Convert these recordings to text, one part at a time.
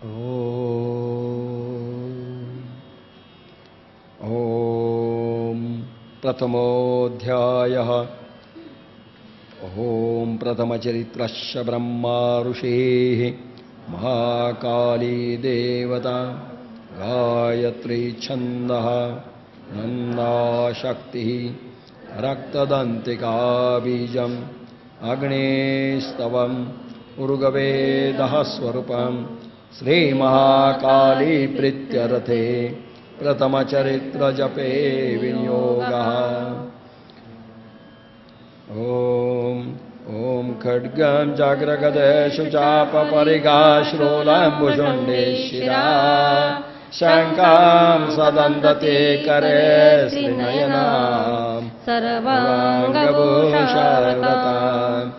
ॐ प्रथमोऽध्यायः। ॐ प्रथमचरित्रस्य ब्रह्मा ऋषेः महाकाली देवता गायत्री छन्दः नन्दाशक्तिः रक्तदन्तिका बीजम् अग्नेस्तवम् उर्गवेदः स्वरूपम् श्रीमहाकाली प्रीत्यर्थे प्रथमचरित्रजपे विनियोगः। ॐ खड्गं जाग्रगदेषु चापपरिगाश्रोलम्बुशुण्डे शिरा शङ्कां सदन्दते करे श्रीनयनां सर्वाङ्गभूषरताम्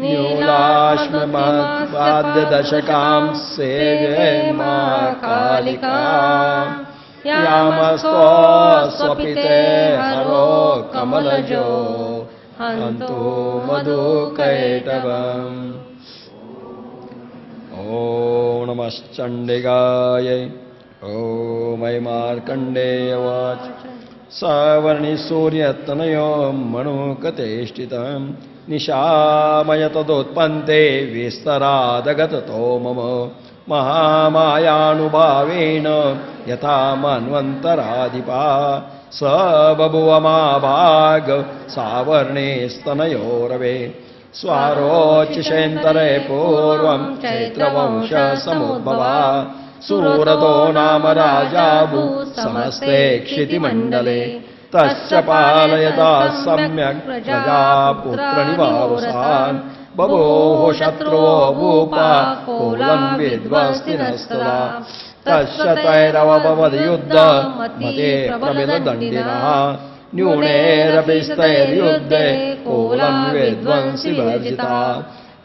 नीलाश्मपाद्यदशकां सेवे मा कालिकाम् यामस्तो स्वपिते हरो कमलजो हन्तो मधुकैटवम्। ॐ नमश्चण्डिकायै। ॐ मार्कण्डेयवाच सवर्णिसूर्यतनयो मणुकतेष्टितं निशामय तदुत्पन्ते विस्तरादगततो मम महामायानुभावेन यथा मन्वन्तराधिपा स बभुवमाभाग सावर्णे स्तनयोरवे स्वारोचिषेन्तरे पूर्वं चैत्रवंशसमुद्भवा सुरतो नाम राजाभू समस्ते क्षितिमण्डले तस्य पालयता सम्यक् प्रजापुत्रनिवासान् बभूव शत्रो भूपा कोलं विध्वस्तिनस्तदा तस्य तैरवभवद्युद्ध मते प्रमिलदण्डिनः न्यूनेरभिस्तैर्युद्धे कोलं विध्वंसि वर्जिता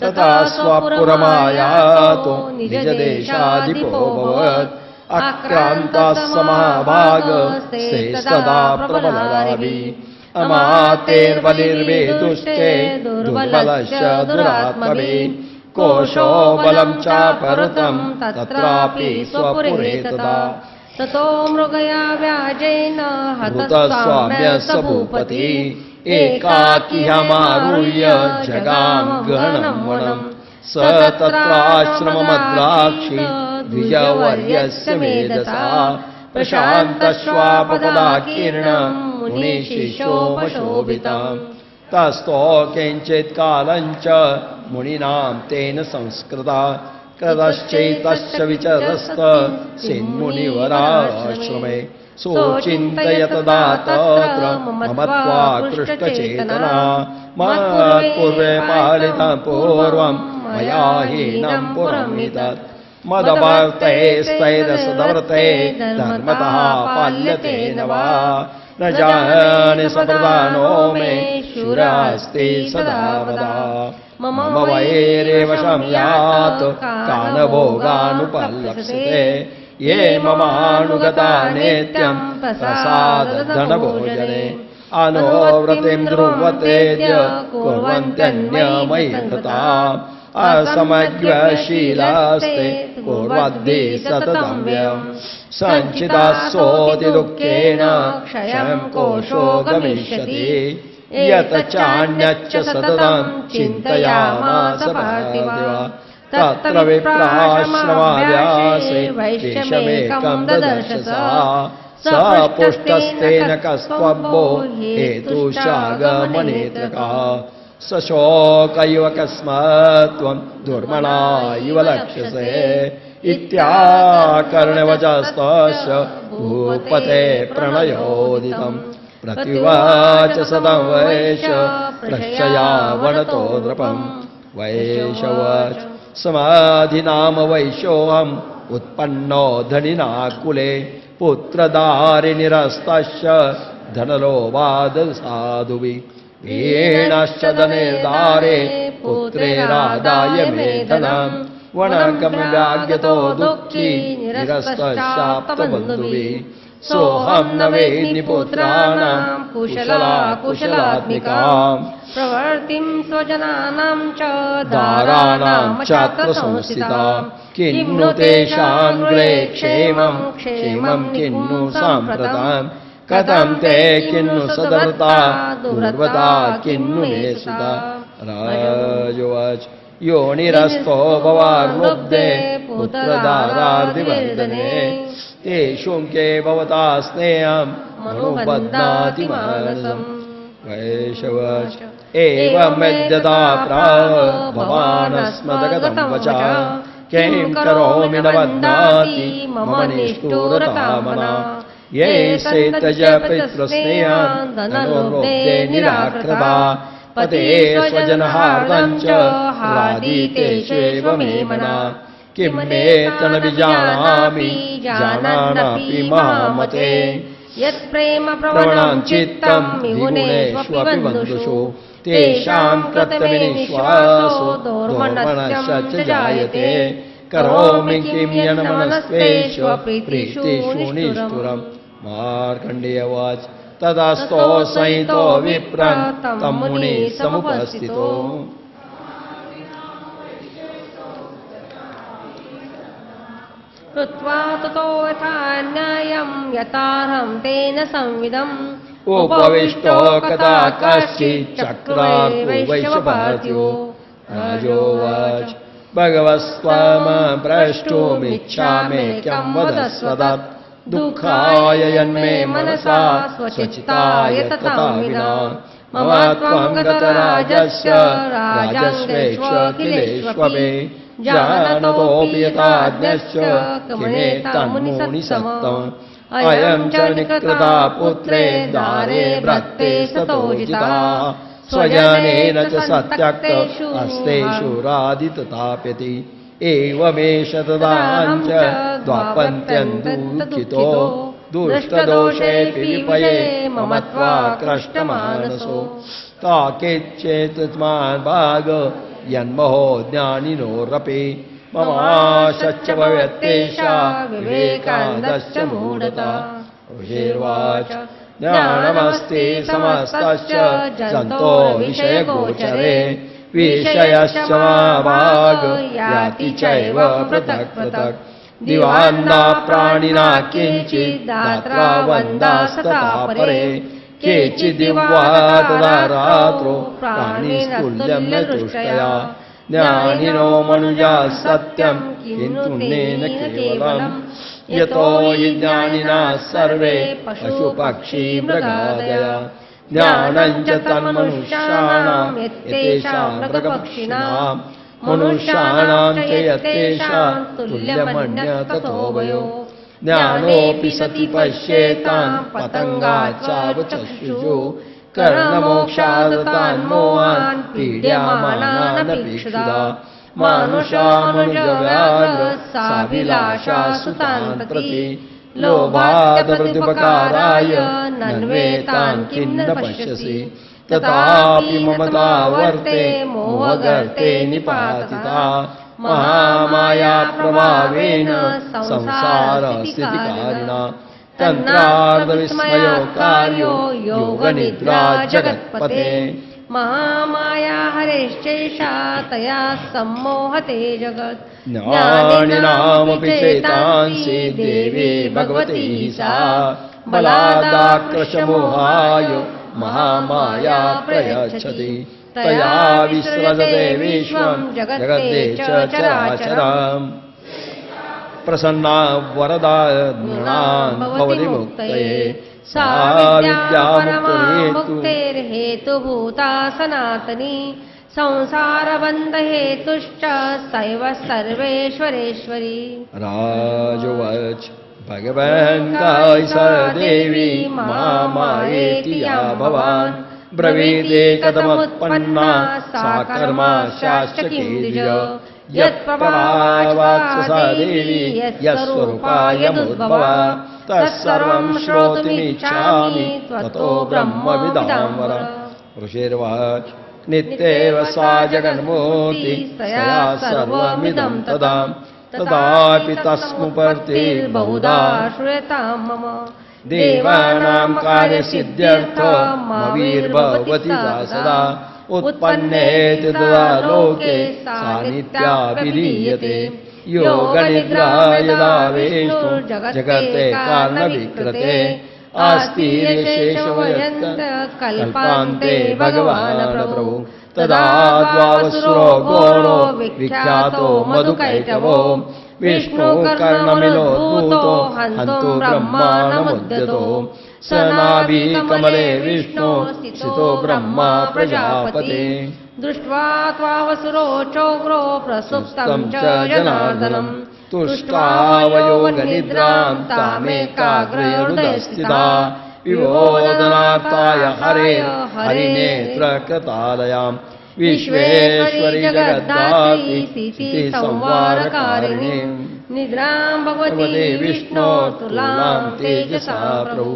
तथा स्वपुरमायातो निजदेशाधिपोऽभवत् आक्रान्ताः समाभागस्ते सदा प्रबलवादी अमातेर्बलिर्वेदुष्टे दुर्बलश्च दुरात्मभिः कोशो बलं चापहृतं तत्रापि स्वपुरे तदा ततो मृगया व्याजेन हतस्वाम्यस्य भूपतिः एकाकिहमारुह्य जगाम गहनं वनं स तत्राश्रममद्राक्षि द्विजवर्यस्य मेधसा प्रशान्तश्वापपदाकीर्णं मुनिशिशोपशोभिताम् तस्थो किञ्चित् कालञ्च मुनिनां तेन संस्कृता कदश्चैतस्य विचरस्त सिन्मुनिवराश्रमे सोचिन्तयत तत्र ममत्वाकृष्टचेतना मत्पूर्वे पालितं पूर्वं मया हीनं पुरमिदत् मदवर्तैस्तैरसदवर्ते धर्मतः पाल्यते न वा न जाने सप्रदानो मे शूरास्ति सदा वदा मम वैरेव संयात् कानभोगानुपल्लप्स्यते ये ममानुगता नित्यं प्रसादधनभोजने अनोव्रतिं ध्रुवतेद्य कुर्वन्त्यन्यमयि कृताम् असमज्ञशीलास्ते कुर्वद्धि सततं व्ययम् सञ्चितास्सोति दुःखेन क्षयं कोशो गमिष्यति यत चान्यच्च सततं चिन्तयामास पार्थिवः तत्र विप्राश्रमाभ्यासे वैश्यमेकं ददर्श स पुष्टस्तेन कस्त्वब्बो हेतुशागमनेत्रकः सशोकैव कस्मात्त्वं दुर्मणा इव लक्ष्यसे इत्याकर्ण्यवचस्तस्य भूपते प्रणयोदितम् प्रतिवाच सदं वैश प्रश्चयावनतो नृपम् वैशवाच समाधिनाम वैशोऽहम् उत्पन्नो धनिना कुले पुत्रदारिनिरस्तस्य धनलोभादसाधुभिः वीणश्च धनेर्दारे पुत्रेरादाय मे धनम् वनगम्याज्ञतो दुःखी निरस्तशाप्तबन्धुभिः सोऽहं न वेद्मि पुत्राणां कुशलात्मिकाम् प्रवर्तिं स्वजनानां च दाराणां चात्र संस्थिताम् किन्नु तेषां गृहे क्षेमं क्षेमं किन्नु साम्प्रताम् कथं ते किन्नु सदवृता दुर्वृता किन्नु मे सुता राजोवाच योनिरस्तो भवार्मुग्धे पुत्रदारार्धिवर्धने तेषु के भवता स्नेहं मनुबध्नाति मानसम् वैशवाच एवमेद्यथा प्राह भवानस्मदगतं वचः किं करोमि न बध्नाति मम निष्ठुरता मना ये सेतज पितृस्नेहान् धनलोभे निराकृता पते स्वजनहार्दं च हादीतेष्वेव मे मना किं मे तन्विजानामि जानानापि महामते यत्प्रेम प्रवणं चित्तं विगुणेष्वपि बन्धुषु तेषां कृतविनिश्वासो दोर्मनश्च जायते करोमि किं यन्मनस्त्वेष्वप्रीतिषु निष्ठुरम् मार्कण्डेयवाच तदास्तो संहितो विप्रं तं मुनिः समुपस्थितो कृत्वा ततो यथा न्यायं यथार्हं तेन संविदम् उपविष्टो कदा कश्चित् चक्रार्को वैश्वभार्त्यो राजोवाच भगवस्त्वां प्रष्टुमिच्छाम्येकं वदस्व तत् दुःखाय यन्मे मनसा स्वचित्ताय तथा विना मम त्वं गतराजस्य राजस्वेष्वखिलेष्वपि जानतोऽपि यथाज्ञश्च किमेतन्मुनिसत्तम् अयं च निकृता पुत्रे दारे व्रते सतोजिता स्वजनेन च सत्यक्त हस्तेषु राधितताप्यति एवमेष तदाञ्च द्वापन्त्यं दुःखितो दुष्टदोषेऽपि विपये मम त्वाकृष्टमानसो ताकेच्चेतस्मान् भाग यन्महो ज्ञानिनोरपि ममाशच्च भवेत्तेषा विवेकानन्दश्च मूढता ऋषिर्वाच ज्ञानमस्ति समस्तश्च जन्तो विषयगोचरे विषयश्च भाग याति चैव पृथक् पृथक् दिवान्ना प्राणिना किञ्चित् दात्रा वन्दास्तथा परे केचिदिवा तदा रात्रो प्राणिस्तुल्यं न तुष्टया ज्ञानिनो मनुजा सत्यं किन्तु नेन केवलम् यतो हि ज्ञानिनः सर्वे पशुपक्षी मृगादयः ज्ञानं च तन्मनुष्याणां यतेषां मृगपक्षिणां मनुष्याणां च यतेषां तुल्यमन्यततोभयो ज्ञानोऽपि सति पश्येतान् पतङ्गाच्चावचक्षुषु कर्णमोक्षादतान्मोहान् पीड्यमानानपीक्षुधा मानुषामनुजव्याघ्र साभिलाषा सुतान् प्रति लोभादवृदुपकाराय नन्वेतान् किं न पश्यसि तथापि ममता वर्ते मोहगर्ते निपातिता महामाया प्रभावेन संसारस्थितिकारिणा तन्त्रार्धविस्मयो कार्यो योगनिद्रा जगत्पते महामाया हरेश्चैषा तया सम्मोहते जगत् ज्ञानिनामपि चेतांसि देवी भगवती सा बलादाकृशमोहाय महामाया प्रयच्छति तया विसृजते विश्वं जगद्दे च चराचरम् प्रसन्ना वरदा नृणां भवति मुक्तये सा विद्या मुक्तेर्हेतुभूता सनातनी संसारबन्धहेतुश्च सैव सर्वेश्वरेश्वरी राजोवाच भगवन् कायिसदेवी मामायेति या भवान् ब्रवीते कथमुत्पन्ना सा कर्माशाश्च कीदृश यत्प्रभावात् सा देवी यस्वरूपा यमुद्भवा तत्सर्वं श्रोतुमिच्छामि ततो ब्रह्मविदां वर ऋषिर्वाच नित्येव सा जगन्मूर्ति तया सर्वमिदं तदा तदापि तस्मुपर्तिर्बहुधा श्रूयतां मम देवानां कार्यसिद्ध्यर्थमविर्भवति सा सदा उत्पन्नेति तदा लोके सा नित्याभिधीयते योगनिद्रा यदा विष्णुर्जगते कारणविकृते आस्ति शेषवयन्त कल्पान्ते भगवान् प्रभु तदा द्वावसुरो घोरो विख्यातो मधुकैटभो विष्णुकर्णमिलोद्भूतो हन्तु ब्रह्माणमुद्यतो स नाभिकमले विष्णो स्थितो ब्रह्मा प्रजापते दृष्ट्वा त्वावसुरो चोग्रो प्रसुप्तं च जनार्दनम् तुष्टावयोगनिद्रां तामेकाग्रहृदयस्थिता विबोधनार्थाय हरिनेत्रकृतालयाम् विश्वेश्वरी जगद्धात्री स्थिति संवारकारिणी निद्रां भगवती विष्णो तुलां तेजसा प्रभु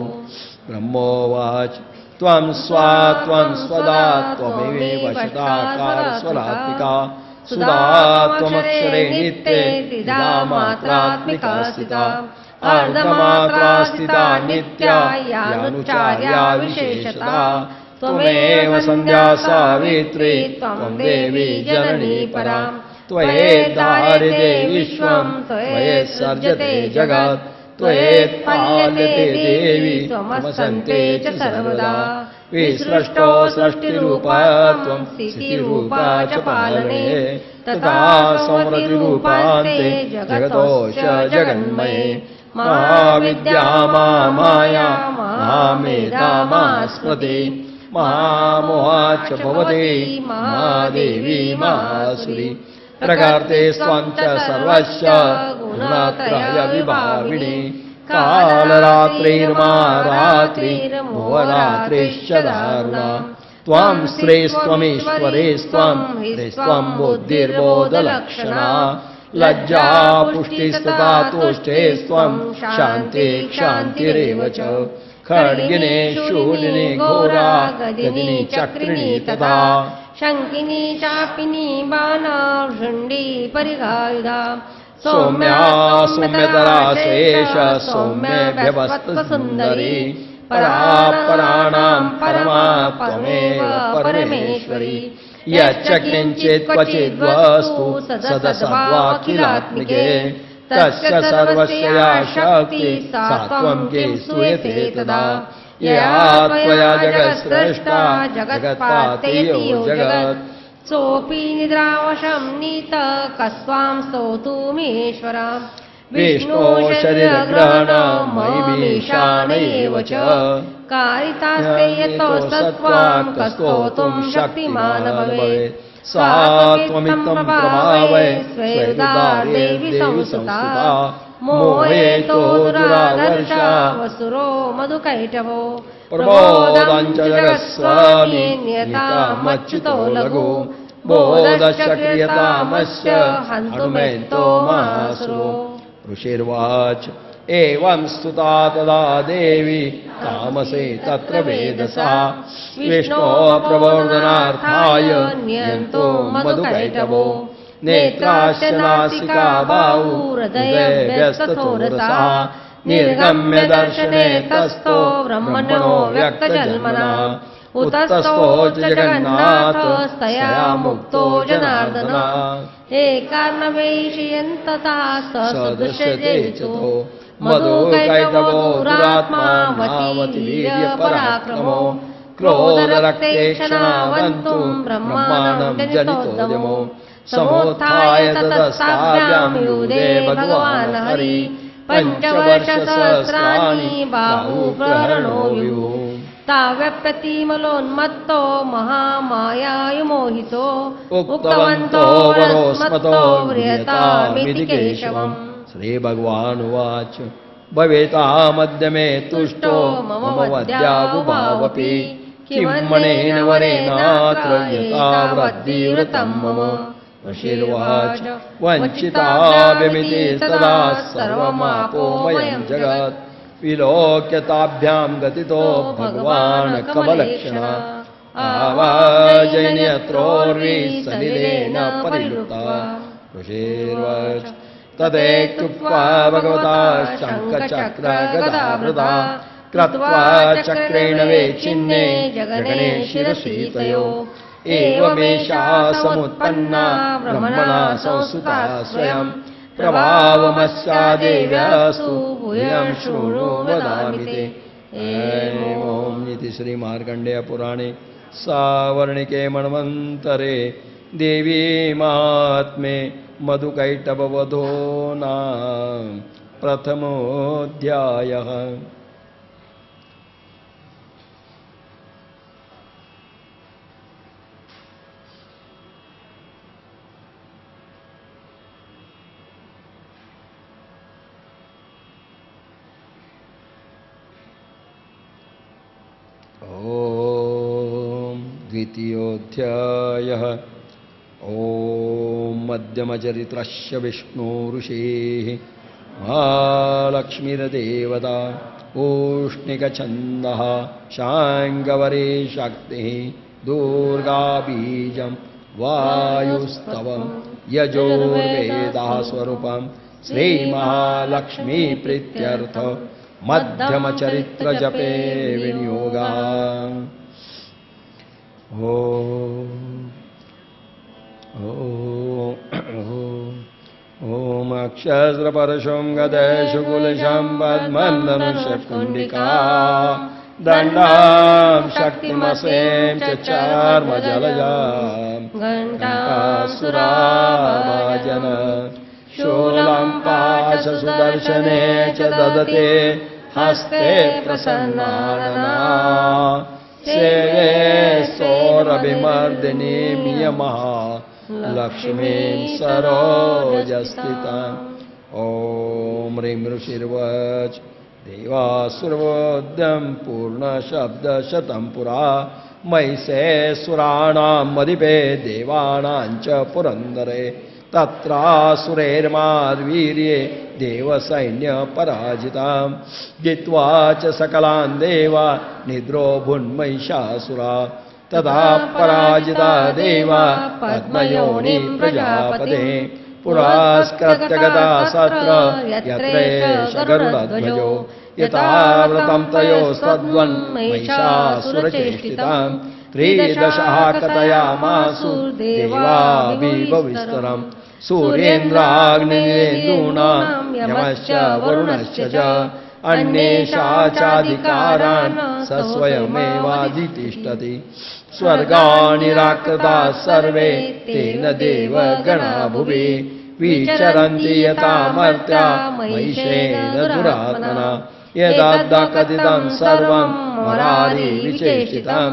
ब्रह्मोवाच त्वं स्वा त्वं स्वदा त्वमेव वशिताकार स्वरात्मिका सुधा त्वमक्षरे नित्ये त्रिधा मात्रात्मिका स्थिता अर्धमात्रा स्थिता नित्या यानुचार्या विशेषता त्वमेव संध्या सावित्री त्वं देवी जननी परा त्वयेद्धार्यते विश्वं त्वयेत्सर्जते जगत् त्वयेत्पाल्यते देवी त्वमसन्ते च सर्वदा विसृष्टो सृष्टिरूपा त्वं स्थितिरूपा च पालने तथा संवृत्तिरूपान्ते जगतोश जगन्मये महाविद्या माया महामेधा स्मृति महामोहा च भवते महादेवी महासुरी प्रकृते स्वं च सर्वस्य गुणत्रय विभाविनी कालरात्रिर्मा रात्रिर्मोहरात्रिश्च दारुणा त्वं श्रेस्त्वमीश्वरेस्त्वं ह्रीस्त्वं बुद्धिर्बोधलक्षणा लज्जा पुष्टिस्तथा तुष्टेस्त्वं शान्ति क्षान्तिरेव च खड्गिने शूलिनी घोरा गदिनी चक्रिणी तथा शङ्किनी चापिनी बाणा भृण्डी परिघायुधा सौम्या सौम्यतरा शेष सौम्य व्यवस्थितसुन्दरी पराणां परमा त्वमेव परमेश्वरी यच्च किञ्चित् क्वचिद्वस्तु सदसद्वाखिलात्मिके तस्य सर्वस्य या शक्तिः सा त्वं के स्तूयते तदा यया त्वया जगत्सृष्टा जगत्पातेयो जगत् सोऽपि निद्रावशं नीत कस्त्वां स्तोतुमीश्वरा विष्णो शरीरग्रहणं मयि एव च कारितास्ते यतो सत्त्वां कस्तोतुं शक्तिमान् भवेत् सा त्वमित्थं प्रभावै स्वेदा देवी संस्थिता मोहेतो दुरादर्शा वसुरो मधुकैटभो प्रबोधं च जगत्स्वामी नियतामच्युतो लघु बोधश्च क्रियतामस्य हनुमेतो महासुरो ऋषिर्वाच एवं स्तुता तदा देवी तामसे तत्र वेदसा विष्णो प्रबोधनार्थाय नियन्तो मधुकैटभो नेत्राश्च नासिका बाहु हृदयव्यस्तथोरसा निर्गम्य दर्शने तस्थो ब्रह्मणो व्यक्तजन्मना उतस्थो च जगन्नाथस्तया मुक्तो जनार्दन एकार्णवैषयन्तता सदृश्यजेतो मधुकैटभो दुरात्मा वतीर्यपराक्रमो क्रोधरक्तेक्षणावन्तुं ब्रह्माणं जनितोद्यमो समोत्थाय ततस्ताभ्यां युधे भगवान् हरि पञ्चवर्षसहस्राणि बाहुप्रहरणो विभुः ताव्यप्रतिमलोन्मत्तो महामायायुमोहितो उक्तवन्तो वरोस्मतो व्रियतामिति केशवम् श्रीभगवानुवाच भवेतामद्य मे तुष्टो मम वद्यागुभावपि किं मनेन वरेणात्र यथावद्धिव्रतं मम ऋषिर्वाच वञ्चिताभ्यमिति तदा सर्वमापोमयं जगत् विलोक्यताभ्यां गतितो भगवान् कमलक्षणा आवाजयन्यत्रोर्वी सलिलेन परिलुप्ता ऋषिर्वाच तदेत्युक्त्वा भगवता शङ्खचक्रगदाभृता कृत्वा चक्रेण वेचिन्ने जगणे शिरसि तयो एवमेषा समुत्पन्ना ब्रह्मणा संस्तुता स्वयं प्रभावमस्या देव्यास्तु भूयं शृणु वदामि ते। ॐ इति श्रीमार्कण्डेय पुराणे सावर्णिके मन्वन्तरे देवी महात्म्ये मधुकैटभवधो नाम प्रथमोऽध्यायः। ॐ द्वितीयोऽध्यायः। ॐ मध्यमचरित्रस्य विष्णुऋषेः महालक्ष्मीर्देवता पूष्णिकछन्दः शाङ्गवरी शक्तिः दुर्गा बीजं वायुस्तवं यजुर्वेदः स्वरूपं श्रीमहालक्ष्मीप्रीत्यर्थ मध्यमचरित्रजपे विनियोगः। ॐ अक्षस्रपरशुं गदेषु कुलशं पद्मन्दनुषट्कुण्डिका दण्डां शक्तिमसें चार्मजलजां घण्टासुराभाजन शूलं पाशसुदर्शने च ददते हस्ते प्रसन्नानना सेवे सौरभिमर्दिनी मियमः लक्ष्मीं सरोजस्थिताम्। ॐ ह्रीं ऋषिर्वच देवासुरवोद्यं पूर्णशब्दशतं पुरा महिषे सुराणां मदिपे देवानां च पुरन्दरे तत्रासुरैर्माद्वीर्ये देवसैन्यपराजितां जित्वा च सकलान् देवा निद्रोभुन्महिषासुरा तदा पराजिता देवा पद्मयोनि प्रजापते पुरास्कृत्य गता सत्र यत्रैष गरुडध्वजो यथाव्रतं तयोस्तद्वन् महिषासुरचेष्टितां त्रिदशः कथयामासु देवाभिव विस्तरम् सूर्येन्द्राग्निरेन्दूनां यमश्च वरुणश्च च अन्येषा चाधिकारान् स स्वयमेवाधितिष्ठति स्वर्गाणि सर्वे तेन देवगणा भुवि विचरन्ति यथा मर्त्या महिषेण दुरात्मना यदाकथितं सर्वं मुरारी विचेष्टितं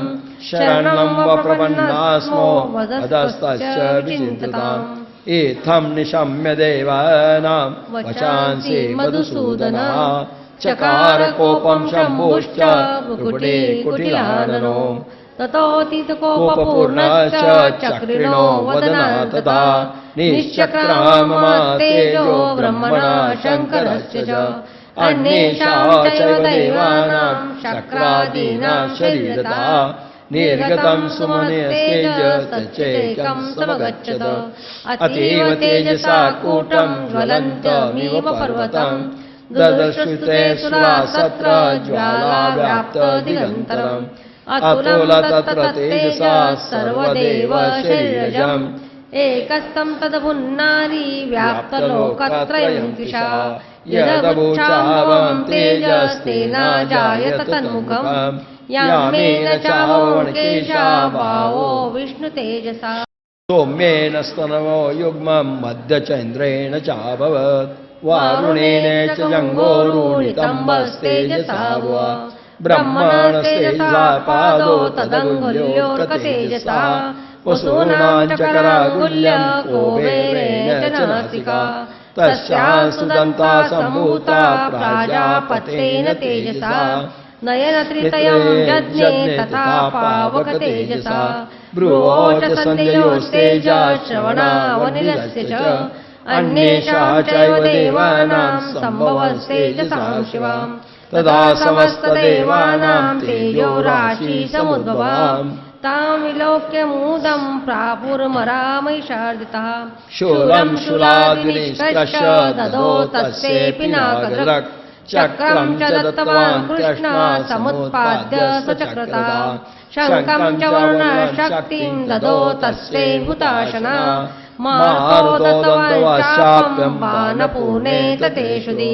शरणं वप्रपन्नास्मो वदस्तश्च विचिन्तिताम् इत्थं निशम्य देवानां वचांसि मधुसूदनः चकार कोपं शम्भुश्च भ्रुकुटे कुटिलाननो ततोऽतिकोपपूर्णश्च चक्रिणो वदना तथा निश्चक्रामतेजो ब्रह्मणा शङ्करस्य च अन्येषां चैव देवानां शक्रादीनां शरीरतः निर्गतं सुमनस्तेजश्चैकं समगच्छत अतीव तेजसा कूटं ज्वलन्तमिव पर्वतं ददर्शुते सुरासत्र ज्वाला व्याप्तदिगन्तरम् अतुलं तत्र तेजसा सर्वदेव शरीरजम् एकस्तं तदभुन्नारी व्याप्तलोकत्रयं दिशा यदभूचावं तेजस्तेना जायत तन्मुखम् यामेन चावणकेशा भावो विष्णुतेजसा सौम्येन स्तनवो युग्मं मध्यचन्द्रेण चाभवत् वारुणेन च जङ्घोरुणितम्बस्तेजसा भुवा ब्रह्मणस्तेजसा पादो तदङ्गुल्योऽर्कतेजसा वसूनां च करागुल्यं कुबेरेण च नासिका तस्यां सुदन्ता सम्भूता प्राजापतेन तेजसा नयनत्रितयं जज्ञे तथा पावकतेजसा भ्रुवोच सन्ध्ययोस्तेजा श्रवणावनिलस्य च अन्येषां चैव देवानां सम्भवस्तेजसां शिवाम् तदा समस्तदेवानां तेजो राशि समुद्भवाम् तां विलोक्य मूदं प्रापुर्मरामैषार्दितः शूलं शूलादिनिष्कर्ष ददो तस्येऽपि नाकदृक् चक्रं च दत्तवान् कृष्ण समुत्पाद्य सचक्रता शङ्खं च वरुणशक्तिं ददो तस्यै हुताशना मारुतो दत्तवाशाप्यं बाणपूर्णे ततेषु दि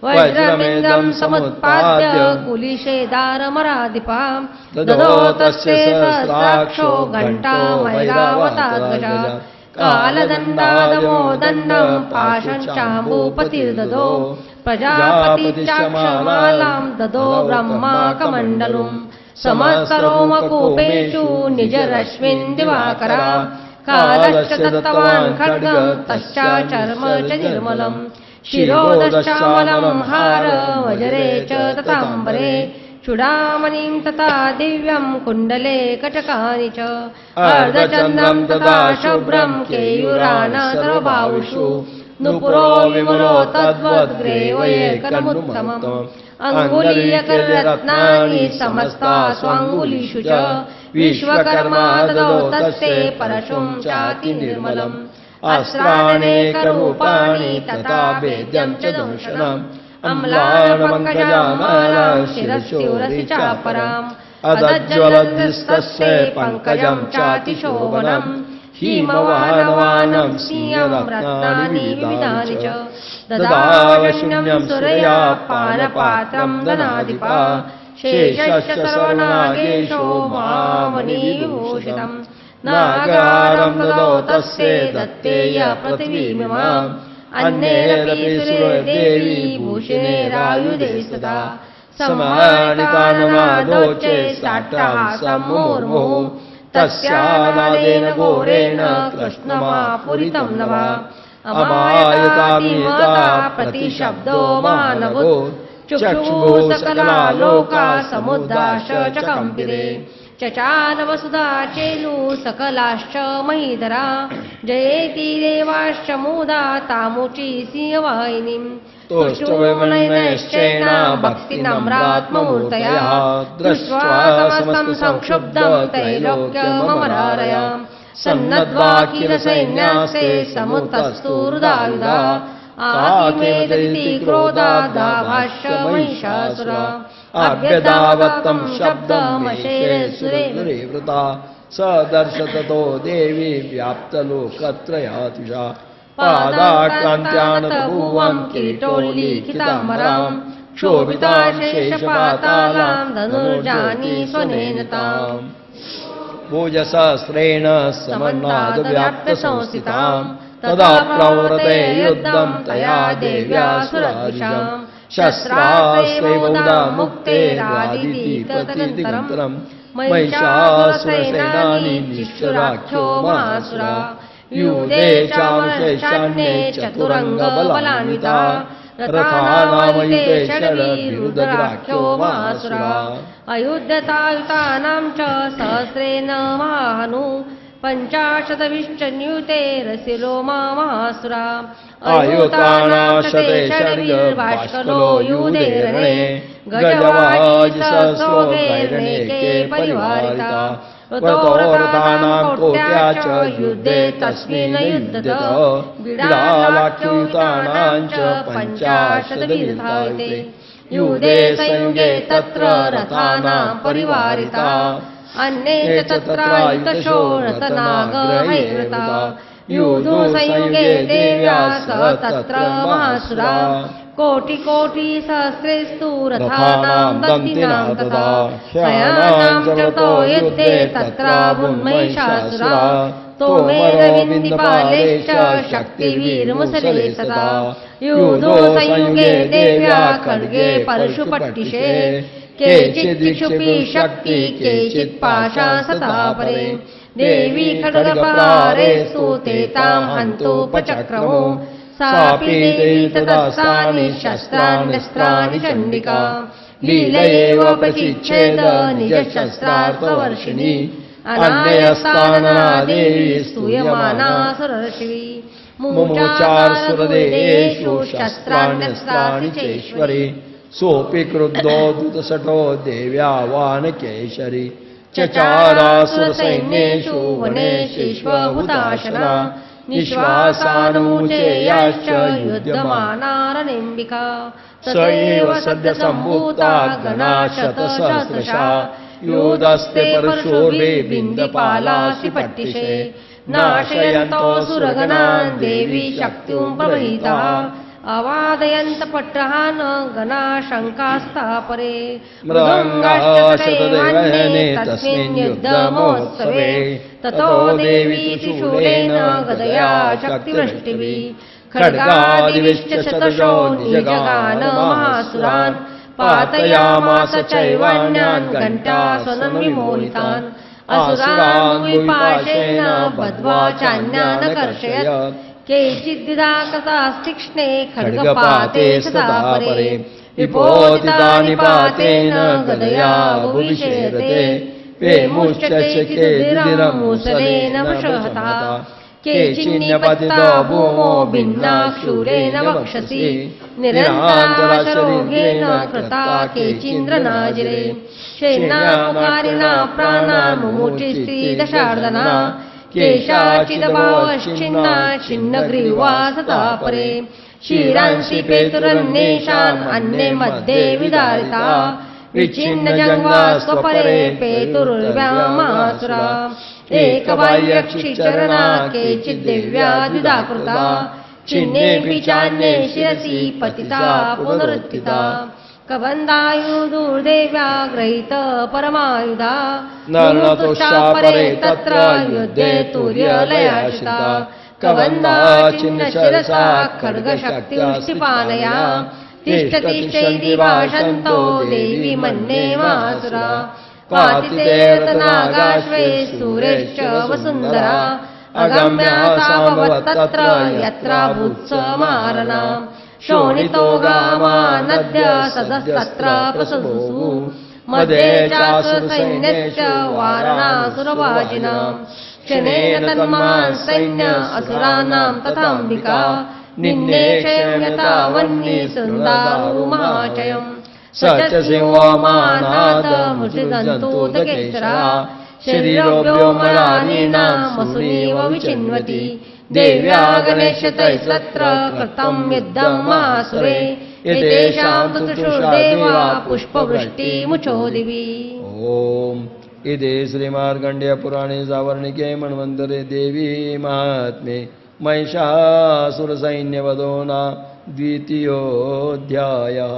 वज्रमेन्दं समुत्पाद्य कुलिशेदारमराधिपां ददो तस्य सहस्राक्षो घण्टा मैरावताद्गजा कालदण्डादमोदण्डं पाशञ्चाम्बूपतिर्ददो प्रजापतिश्चाक्षमालां ददो ब्रह्माकमण्डलुम् समस्तरोमकूपेषु निजरश्मिन् दिवाकरा कालश्च दत्तवान् खड्गं तश्चाचर्म च निर्मलम् शिरोदश्चामलं हार वज्रे च तथाम्बरे चूडामणिं तथा दिव्यं कुण्डले कटकानि च अर्धचन्द्रं तथा शुभ्रं केयूरानसर्वबाहुषु नुपुरो विमलो तद्वद्ग्रेवयेकमुत्तमम् अङ्गुलीयकररत्नानि समस्ता स्वाङ्गुलीषु च विश्वकर्मा ददौ तस्यै परशुं चाति निर्मलम् अस्त्राणेकरूपाणि तथा वेद्यं च दंशनम् अम्लानपङ्कजामालां शिरस्योरसि चापराम् अदज्ज्वलद्भिस्तस्यै पङ्कजं चातिशोभनम् हिमवानवानं सिंहं रत्नानि विविधानि च ददावशून्यं सुरया पानपात्रं दनाधिपा शेषश्च सर्वनागेशो महामणिविभूषितम् नागारं ददौ तस्यै दत्तेय पृथिवीमिमाम् अन्यैरपि सुरदेवी भूषणैरायुधे सदा समानिताननादोचे साट्टाहासं मुहुर्मुहुः तस्यानादेन घोरेण कृष्णमापुरितं नभा अमायतामिता प्रतिशब्दो मानवो चक्षुः सकला लोका समुद्राश्च च कम्पिते चचार वसुधा चेलु सकलाश्च महीधरा जयेति देवाश्च मुदा तामुची सिंहवाहिनीम् तुष्टुर्मनश्चैन भक्तिनम्रात्ममूर्तया दृष्ट्वा समस्तं संक्षुब्धं त्रैलोक्यममरारयाम् सन्नद्वाखिलसैन्यास्ते समुत्तस्तुरुदायुधा आतिमेदरिति क्रोधादाभाष्य महिषासुरा अभ्यधावत्तं शब्दमशेरसुरेवृता सदर्श ततो देवी व्याप्तलोकत्रयातिशा पादाक्रान्त्यानतभुवं किरीटोल्लिखिताम्बरां क्षोभिताशेषपातालां धनुर्जानि स्वनेन ताम् भुजसहस्रेण समन्नादव्याप्तसंस्थितां तदा प्रवृते युद्धं तया देव्या सुरादिशाम् शस्त्रास्त्रै बहुधा मुक्तेरादितीतदनन्तरं महिषासुरसेनानि निष्ठुराख्यो महासुरा युधे चावशेषान्ये चतुरङ्गबलान्विता रथानामयुते षड्विरुद्राख्यो महासुरा अयुध्यतायुतानां च सहस्रेण महानु 50 रसिलोमा महासुरा आयुतानाशते शर्गर्वाष्कलो युधे रणे गजवाजिसहस्रोगैर्नेके परिवारिता वतोरथानां कोट्या च युद्धे तस्मिन् युध्यत बिडालाख्युतानां च 50 वीरधायते युधे संयुगे तत्र रथानां परिवारिता अन्ये च तत्रायुतशो रथनागहैर्वृता युधो संयुगे देव्या स तत्र महासुरा कोटि सहस्रेस्तु रथानां दन्तिनां तथा ह्यानां च तो युद्धे तत्राभुन्महिषासुरा तोमेरविन्दिपालेश्च शक्तिवीरमुसले सदा युधो संयुगे देव्या खड्गे परशुपट्टिशे केचिद्विक्षुपी शक्ति केचित् पाशा सता परे देवी खड्गप्रहारेषु ते तां हन्तुपचक्रमो सापि देवी तदस्त्राणि शस्त्राण्यस्त्राणि चण्डिका लीलयैव प्रचिच्छेद निजशस्त्रार्थवर्षिणी अन्यस्तानना देवी स्तूयमाना सुरर्षिवी मुमुचारसुरदेहेषु शस्त्राण्यस्त्राणि चेश्वरी सोऽपि क्रुद्धो दूतशठो देव्यावानकेशरी चचारासुरसैन्येषु वनेषेष्वहुताशना निःश्वासानमुचेयाश्च युध्यमानारनिम्बिका स एव सद्यसम्भूता गणाशतसहस्रशा योधस्ते परशुर्वे बिन्दपालासि पट्टिशे नाशयन्तो सुरगणान् देवी शक्तिं प्रवहिताः अवादयन्त पट्टहान गणा शङ्कास्तापरे मृदङ्गाश्चतदैवने तस्मिन् युद्धमहोत्सवे ततो देवी त्रिशूलेन गदया शक्तिवृष्टिभिः खड्गादिविश्च शतशो निजगान महासुरान् पातयामास चैवान्यान् घण्टासनं विमोहितान् असुरान् विपाशेन बद्ध्वा चान्यान् कर्षयत् केचिद्दिदाकसास्तीक्ष्णे खड्गपाते सदा परे विपोदितानि पातेन गदया भुविषेरते वेमुश्चेदिरमुसलेन वशहता केचिन्यपतितो भूमो भिन्ना शूलेन वक्षसि निरन्तराशरोगेन कृता केचिन्द्रनाजिरे शेनाकारिणा प्राणामुमुचिस्त्री दशार्दना केशाचिदभावश्चिन्ना छिन्नग्रीवा सता परे क्षीरांसि पेतुरन्येषाम् अन्ये मध्ये विदारिता विच्छिन्नजङ्घा स्वपरे पेतुर्व्यामासुरा एकबाह्यक्षिचरणा केचिद्दिव्या द्विधाकृता छिन्नेऽपि चान्ये शिरसि पतिता पुनरुत्थिता कबन्धायुर्देव्या ग्रहीत परमायुधा नर्नतुष्टापरे तत्र युद्धे तुर्यलयाश्रिता कबन्धा छिन्नशिरसा खड्गशक्तिवृष्टिपानया तिष्ठतिष्ठैति भाषन्तो देवी मन्ये मासुरा पातिते रतनागाश्वे सूरेश्च वसुन्धरा अगम्या साभवत्तत्र यत्र भूत्समारणा शोणितो गामा नद्य सदस्तत्र प्रसुसु मध्ये चासुरसैन्यश्च वारणासुरवाजिनां क्षणेन तन्मान् सैन्य असुराणां तथाम्बिका निन्नेक्षयं यथा वह्नि सुन्दारुमाचयम् स च सिंहमानाद मृषिजन्तूतकेसरा शरीरोऽव्योमराणीनां मसूनीव विचिन्वति देव्या गणेशतैस्तत्र कृतं युद्धं मासुरे एतेषां चतुर्देवा पुष्पवृष्टिमुचो दिवि। ओम इति श्रीमार्कण्डेयपुराणे सावर्णिके मन्वन्तरे देवी महात्म्ये महिषासुरसैन्यवधो नाम द्वितीयोऽध्यायः।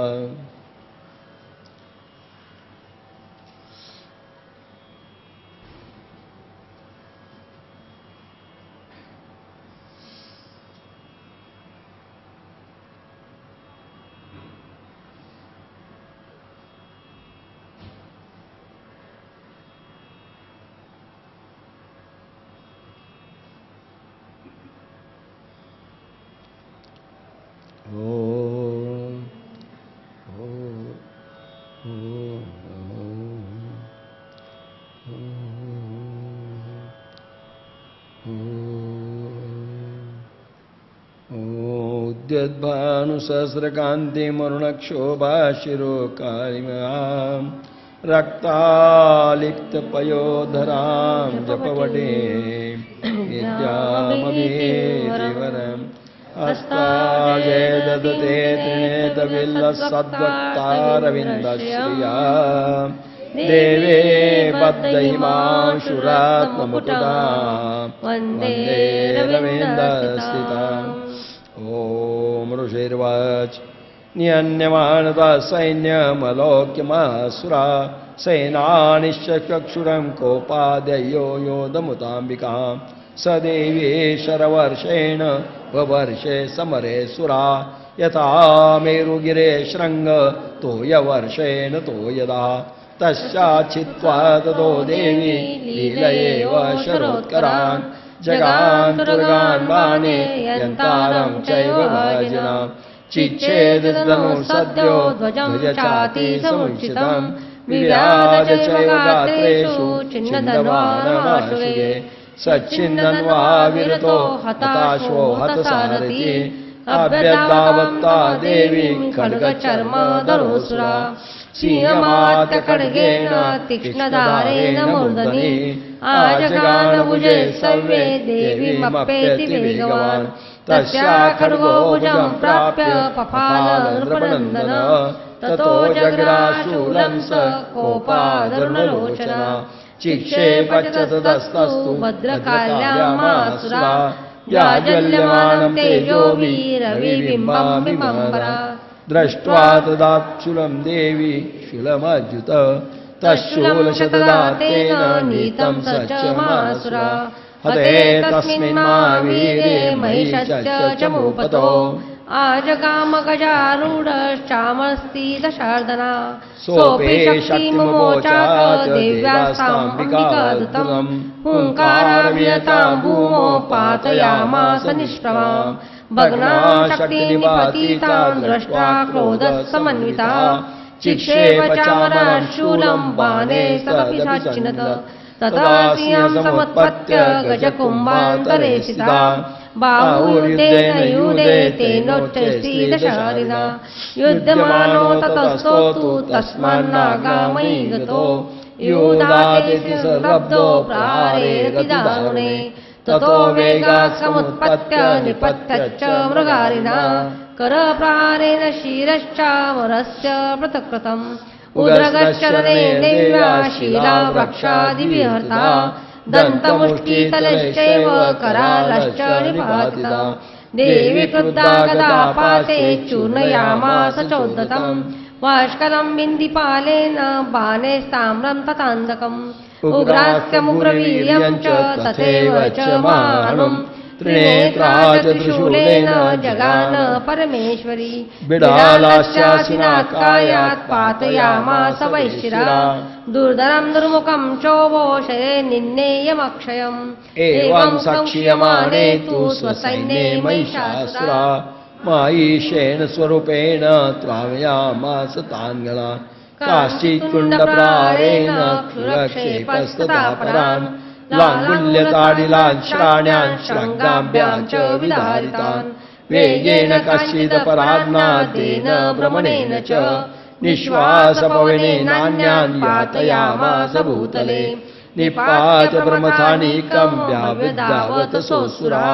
उद्यद्भानुसहस्रकान्तिमरुणक्षोभाशिरोकारिमां रक्तालिप्तपयोधरां जपवटे विद्यामभीतिवरम् हस्ताजे ददते त्रिनेतविल्लसद्वक्तारविन्दश्रिया देवे बद्धहिमाशुरात्ममुकुटा वन्दे रवीन्द्रस्थिताम्। ओम ऋषिर्वाच निहन्यमानता सैन्यमलोक्यमासुरा सेनानिश्च चक्षुरं कोपादयो योधमुताम्बिकां स देवी शरवर्षेण ववर्षे समरे सुरा यथा मेरुगिरे शृङ्ग तोयवर्षेण तोयदा तस्याच्छित्वा ततो देवी लीलयेव शरोत्करान् जगान्तुर्गान् बाणे यन्तारं चैव भाजनां चिच्छेदधनु सद्यो ध्वजं चाति समुचितं विराज चैव गात्रेषु छिन्नधन्वानमाशुगे सच्छिन्नन्वा विरतो हताशो हतसारथि अभ्यद्धावत्ता देवी खड्गचर्मधरोऽसुरा सिंहमात्य खड्गेन तीक्ष्णधारेण मूर्धनि आजगानभुजे सर्वे देवीमप्येति वेगवान् तस्या खड्गो भुजं प्राप्य पपाल नृपनन्दन ततो जग्राशूलं स कोपादरुणलोचना चिक्षेप च ततस्तस्तु भद्रकाल्यामासुरा व्याजल्यमानं तेजोभिरविबिम्बं बिम्बरा दृष्ट्वा तदाक्षुलं देवी शूलमच्युत तच्छूलशतदातेन नीतं स च मासुरा हते तस्मिन् महावीरे महिषश्च चमूपतो आजगामगजारूढश्चामस्ति दशार्दना सोऽपि शक्तिमुमोचात देव्यास्ताम्बिकादत्तं हुङ्कारावियतां भूमो पातयामास निष्प्रभां भग्नां शक्तिनिपतितां दृष्ट्वा क्रोधसमन्विता चिक्षेप चामरं शूलं बाणे सदपि सच्चिनत तथा सिंहं समुत्पत्य गजकुम्भान्तरे स्थिता बाहुयुद्धेन युधे तेनोच्चैस्त्रीदशारिणा युध्यमानो ततस्तोतु तस्मान्नागामयि गतो युधातिथि संरब्धो प्रहारेरतिदारुणे ततो वेगात् समुत्पत्य निपत्यच्च मृगारिणा करप्रहारेण शिरश्चामरस्य पृथक्कृतम् उद्रगश्चरणे देव्या शीलावृक्षादिविहर्ता दन्तमुष्टितलश्चैव करालश्च निपातिता देवी क्रुद्धा गदापाते चूर्णयामास चोद्धतम् वाष्कलं बिन्दिपालेन बाणैस्ताम्रं तथान्धकम् उग्रास्यमुग्रवीर्यं च तथैव च मानुम् त्रिनेत्रा च त्रिशूलेन जगान परमेश्वरी बिडालास्यासिनाकायात् पातयामास वैशिरा दुर्धरं दुर्मुखं चोवोषये निन्नेयमक्षयम् एवं सक्षीयमाणे तु स्वसैन्ये महिषासुरा मायीशेन स्वरूपेण त्वामयामास तान्गला काश्चित् कुण्डप्रहारेण क्षुरक्षेपस्तथा परान् लाङ्गुल्यताडिलान् श्राण्यान् शृङ्गाभ्यां च विदारितान् वेगेन कश्चिदपराह्नादेन भ्रमणेन च निःश्वासपवनेनान्यान् यातयामास भूतले निपात ब्रह्मथानीकं व्याविद्यावत सोऽसुरा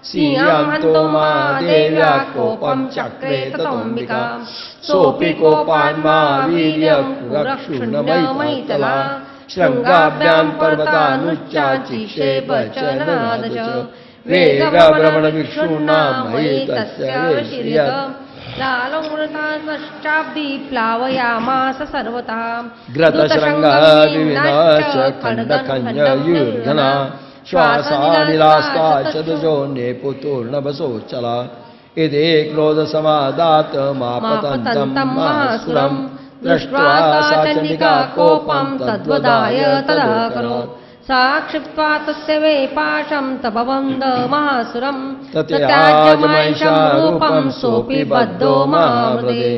सिंहं हन्तो महादेव्या कोपं चक्रे ततोऽम्बिका सोऽपि कोपान् महावीर्यं रक्षुण्डमयितला शृङ्गाभ्यां पर्वतानुच्चा चिक्षेप च ननाद च वेगभ्रमणविक्षूर्णां महितस्य वेश्यत लालमृताश्चाब्दि प्लावयामास सर्वथा ग्रतशृङ्गविविधश्च खण्डखण्डयूर्धना श्वासानिलास्ता चतुर्जोन्ये पुतूर्णवसोच्चला इति क्रोधसमादातमापतन्तं महासुरम् दृष्ट्वा सा चण्डिका कोपं तद्वदाय तदाकरोत् सा क्षिप्त्वा तस्य वेपाशं तपवन्द महासुरं तत्याजमहिषं रूपं सोऽपि बद्धो महामृदे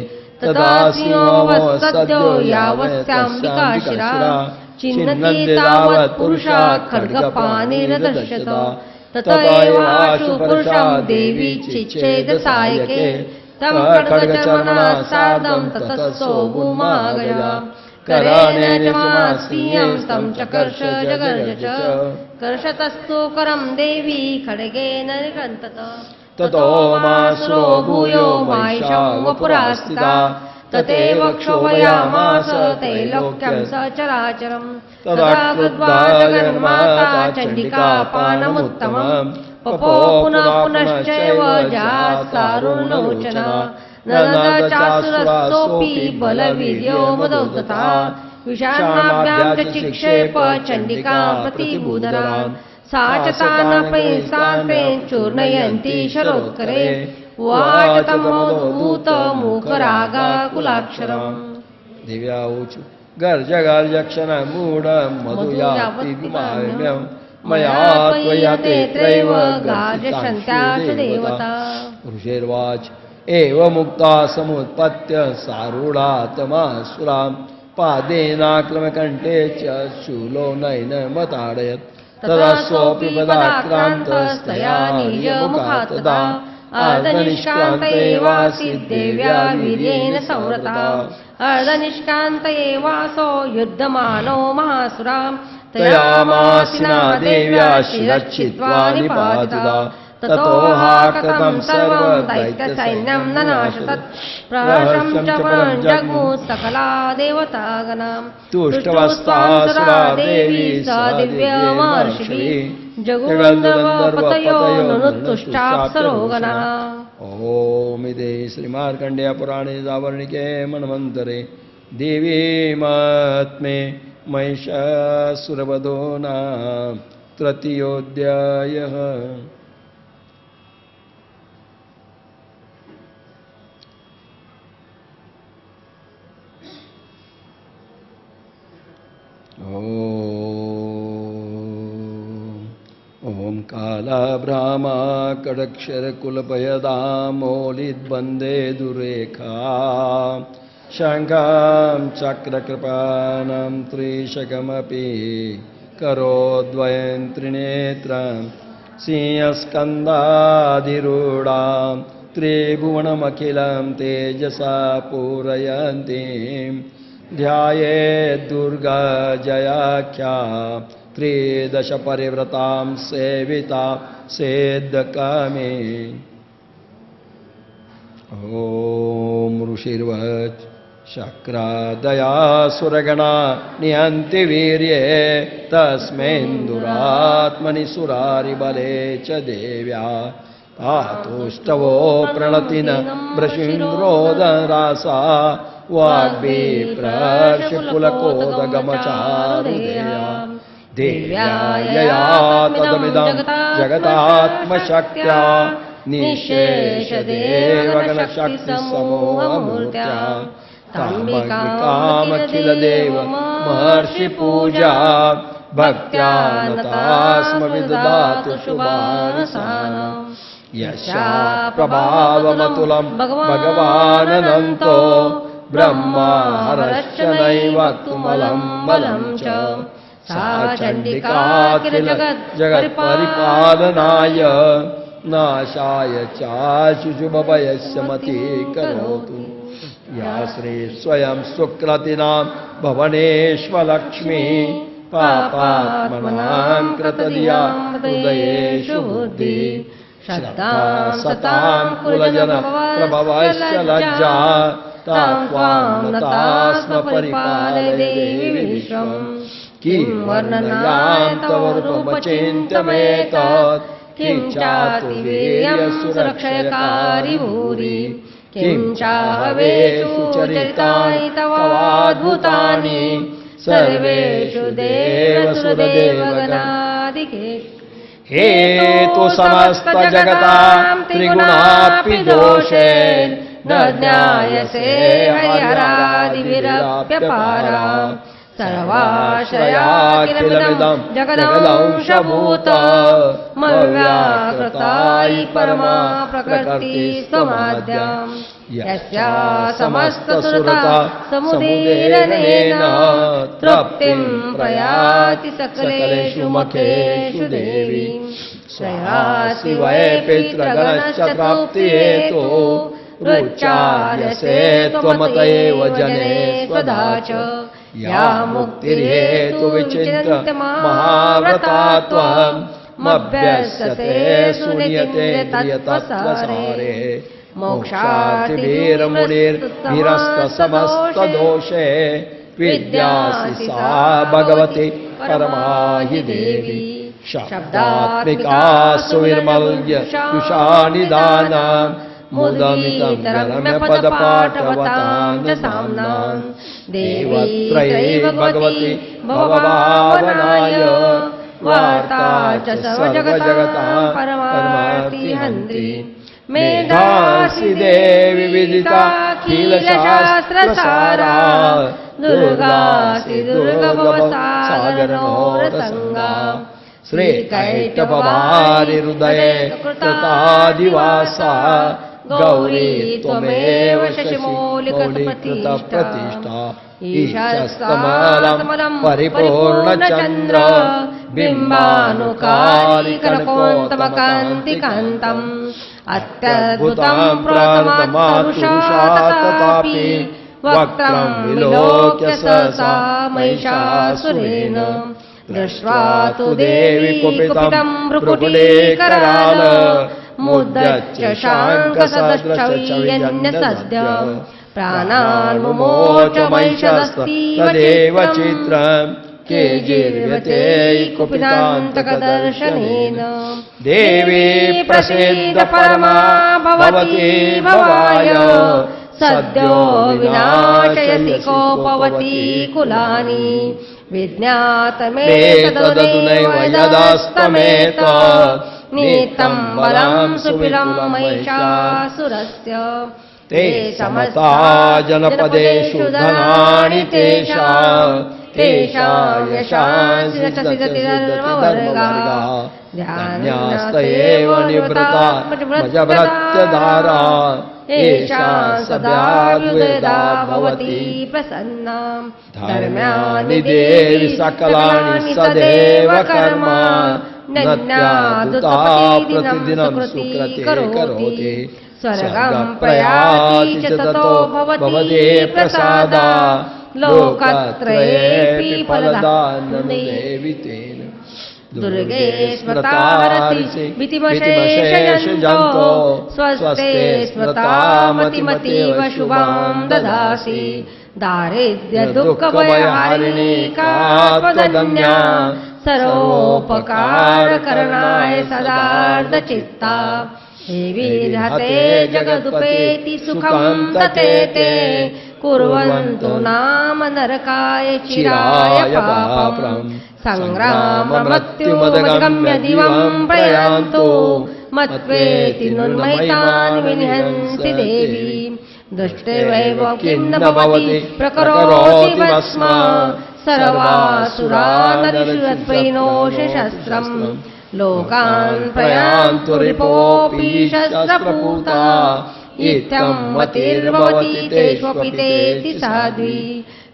तदा सिंहो यावस्याम्बिकाशिरा छिन्नति तावत् पुरुषा खड्गपाणिर्दृश्यत तत एवाशु पुरुषं देवी चिच्छेद सायके तं खड्गचर्मणा सार्धं ततස්සो भूमागया करेण च मास्तीयं तं चकर्ष जगर्ज च कर्षतस्तु करं देवी खड्गेन निकन्तत ततो मासुरो भूयो महिषं वपुरास्थिता तथैव क्षोभयामास त्रैलोक्यं सचराचरं तदा कृत्वा जगन्माता चण्डिका पानमुत्तमम् पपो पुनः पुनश्चैव जासारुणलोचना ननदचासुरस्तोऽपि बलवीर्यो मदौ तथा विषाणाभ्यां च चिक्षेप चण्डिकां प्रतिभूधरान् सा च तानपैस्तान्त्रेण चूर्णयन्ती शरोत्करे उवाच तमोद्भूतमूकरागाकुलाक्षरम् दिव्या ऊचु गर्ज गर्जक्षण मूढ मधुयाति विमाम्यं मया त्वया तेत्रैव गार्जशन्त्याशु देवता ऋषिर्वाच एवमुक्ता समुत्पत्य सारूढातमासुरां पादेनाक्रमकण्ठे च शूलो नयनमताडयत् तदा सोऽपि पदाक्रान्तस्तया निजमुखात् तदा अर्धनिष्कान्त एवासीत् देव्या वीर्येण संवृता अर्धनिष्कान्त एवासो युध्यमानो महासुरां तयामासिना देव्या शिरच्छित्वा निपातिता ततोहा कृतं सर्वं दैत्यसैन्यं ननाशतत् प्रहर्षं च परं जग्मुः सकला देवतागणां तुष्टवस्तासुरा देवी स दिव्यमहर्षिभिः जगुन्दर्वपतयो नुतुष्टाप्सरोगणाः। ओम इति श्रीमार्कण्डेय पुराणे सावर्णिके मन्वन्तरे देवी महात्म्ये महिषासुरवधो नाम तृतीयोऽध्यायः। ओम कालाभ्रामा कडक्षरकुलपयदामोलिद्वन्दे दुरेखा शङ्खां चक्रकृपाणां त्रिशकमपि करोद्वयं त्रिनेत्रां सिंहस्कन्धाधिरूढां त्रिभुवनमखिलं तेजसा पूरयन्तीं ध्यायेत् दुर्गा जयाख्या त्रिदश परिव्रतां सेविता सेद्यकामे। ओम ऋषिर्वच शक्रादयासुरगणा निहन्ति वीर्ये तस्मिन्दुरात्मनि सुरारिबले च देव्या आतुष्टवो प्रणतिन वृषीन्द्रोदरासा वाग्विप्रशकुलकोदगमचारुदेया देव्या यया तदमिदं जगतात्मशक्त्या निःशेषदेवगणशक्तिसमूहमूर्त्या ताम्बिकामखिलदेव महर्षिपूजा भक्त्या नता स्म विदधातु शुभानसानां यस्या प्रभावमतुलं भगवानन्तो ब्रह्मा हरश्च नैवक्तुमलं बलं च सा चण्डिका किल जगत्परिपालनाय नाशाय चाशुशुभभयस्य मती करोतु। या श्री स्वयं सुकृतिनां भवनेष्वलक्ष्मी पापात्मनां कृतधिया हृदयेषु बुद्धि श्रद्धां सतां कुलजन प्रभवश्च लज्जा तां नतास्म परिपालय देवी विश्वम्। किं वर्णनाय तव रूपमचिन्त्यमेतत् किं चातुर्वीर्यसुरक्षयकारि भूरि किं चाहवेषु चरितानि तवाद्भुतानि सर्वेषु देवसुरदेवगणादिके। हेतु समस्त जगतां त्रिगुणापि दोषे न ज्ञायसे हरिहरादिभिरप्यपारा सर्वाश्रयाखिलमिदं जगदंशभूत मव्याकृतायि परमा प्रकृतिस्त्वमाद्याम् यस्या समस्तसुरता समुदीरनेन तृप्तिं प्रयाति सकलेषु मखेषु देवी। श्रेयासि वै पितृगणश्च प्राप्तिहेतो रुच्चार्यसे त्वमत एव जने स्वधा च। या मुक्तिर्हेतु विचिन्त्य महाव्रता त्वमभ्यस्यते शून्यते तत्त्वसारे मोक्षातिभिर्मुनिर्निरस्तसमस्तदोषे विद्यासि सा भगवती परमा हि देवी। शब्दात्मिका सुविर्मल्य युषानिदाना मुदमितं गरम्यपदपाठवतां च साम्नां देवत्रये भगवती भवभावनाय वार्ता च सर्वजगतां परमार्तिहन्त्री। मेधासि देवी विदिता अखिलशास्त्रसारा दुर्गासि दुर्गमसागरनोरसङ्गा श्रीकैटभवारिहृदये कृतादिवासा गौरी त्वमेव शशिमौलिकृतप्रतिष्ठा ईशस्तमलं परिपूर्णचन्द्र बिम्बानुकालिकनकोत्तमकान्तिकान्तम् अत्यद्भुतं प्रातमात्पुरुषाततापि वक्त्रं विलोक्य सहसा महिषासुरेण दृष्ट्वा तु देवी कुपितं भ्रुकुटीकराल मुद्दच्च शाङ्कसदृच्छवियन्यसद्य प्राणान् मुमोच महिषदस्तीव चित्रम् केजिर्यते कुपितान्तकदर्शनेन देवी प्रसीद परमा भवती भवाय सद्यो विनाशयसि कोपवती कुलानि विज्ञातमेतदुनैव यदस्तमेत नीतं बलं सुपिलं महिषासुरस्य ते समस्ता जनपदेषु धनानि तेषां यशांसिदतिधर्मवर्गा ध्यान्यास्त एव निवृता मजभृत्यधारा एषां सदाभ्युदया भवति प्रसन्ना धर्म्यानि देवि सकलानि सदैव कर्म नन्यादुता प्रतिदिनं सुकृते करोति स्वर्गं प्रयाति च ततो भवति प्रसादा लोकत्रयेऽपि फलदानदेवि तेन दुर्गे स्मृतारति भीतिमशेषजन्तो स्वस्ते स्मृतामतिमतीव शुभां ददासि दारिद्र्य दुःखभयहारिणी कात्वदन्या सर्वोपकारकरणाय सदार्धचित्ता हे विरहते जगदुपेति सुखं ततेते कुर्वन्तु नाम नरकाय चिराय पापम् संग्राममृत्युमदगम्य दिवं प्रयान्तु मत्वेति नुन्महितान् विनिहन्सि देवी दृष्टैवैव किं न भवति प्रकरोति भस्म सर्वासुरानरिषु शस्त्रम् लोकान् प्रयान्तु रिपोऽपि शस्त्रपूता इत्थं मतिर्भवति तेष्वपि तेति साध्वी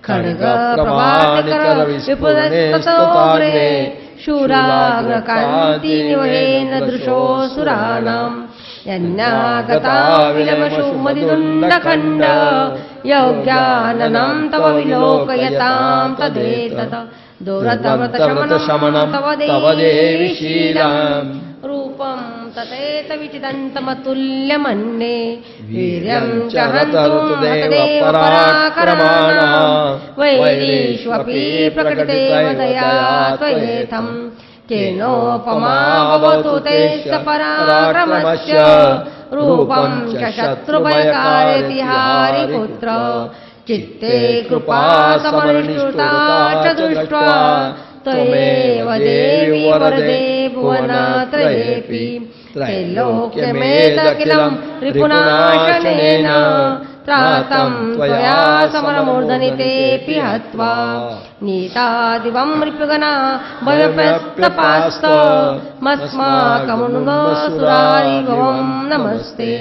खड्गप्रभाकर विपुलस्ततोग्रे शूराग्रकान्तिनिवहेन दृशोऽसुराणाम् यन्नागता विलमशुमदिदुण्डखण्ड योग्याननं तव विलोकयतां तदेतत् दुरतव्रतशमनं तव देवि शीलम् रूपं तथेत विचिदन्तमतुल्यमन्ये वीर्यं च हन्तुं तदेव पराक्रमाणा वैरीष्वपि प्रकटितेव दया त्वयेथम् केनोपमा भवतु तेश्च पराक्रमस्य रूपं च शत्रुभयकारयति हारिपुत्र चित्ते कृपा समनुष्ठुता च दृष्ट्वा त्वमेव देवि वरदे भुवनात्रयेऽपि त्रैलोक्यमेतखिलं रिपुनाशनेन त्रातं त्वया समरमूर्धनि तेऽपि हत्वा नीतादिवं रिपुगना भयप्रस्तपास्त मस्माकमुनुसुरारिभवं नमस्ते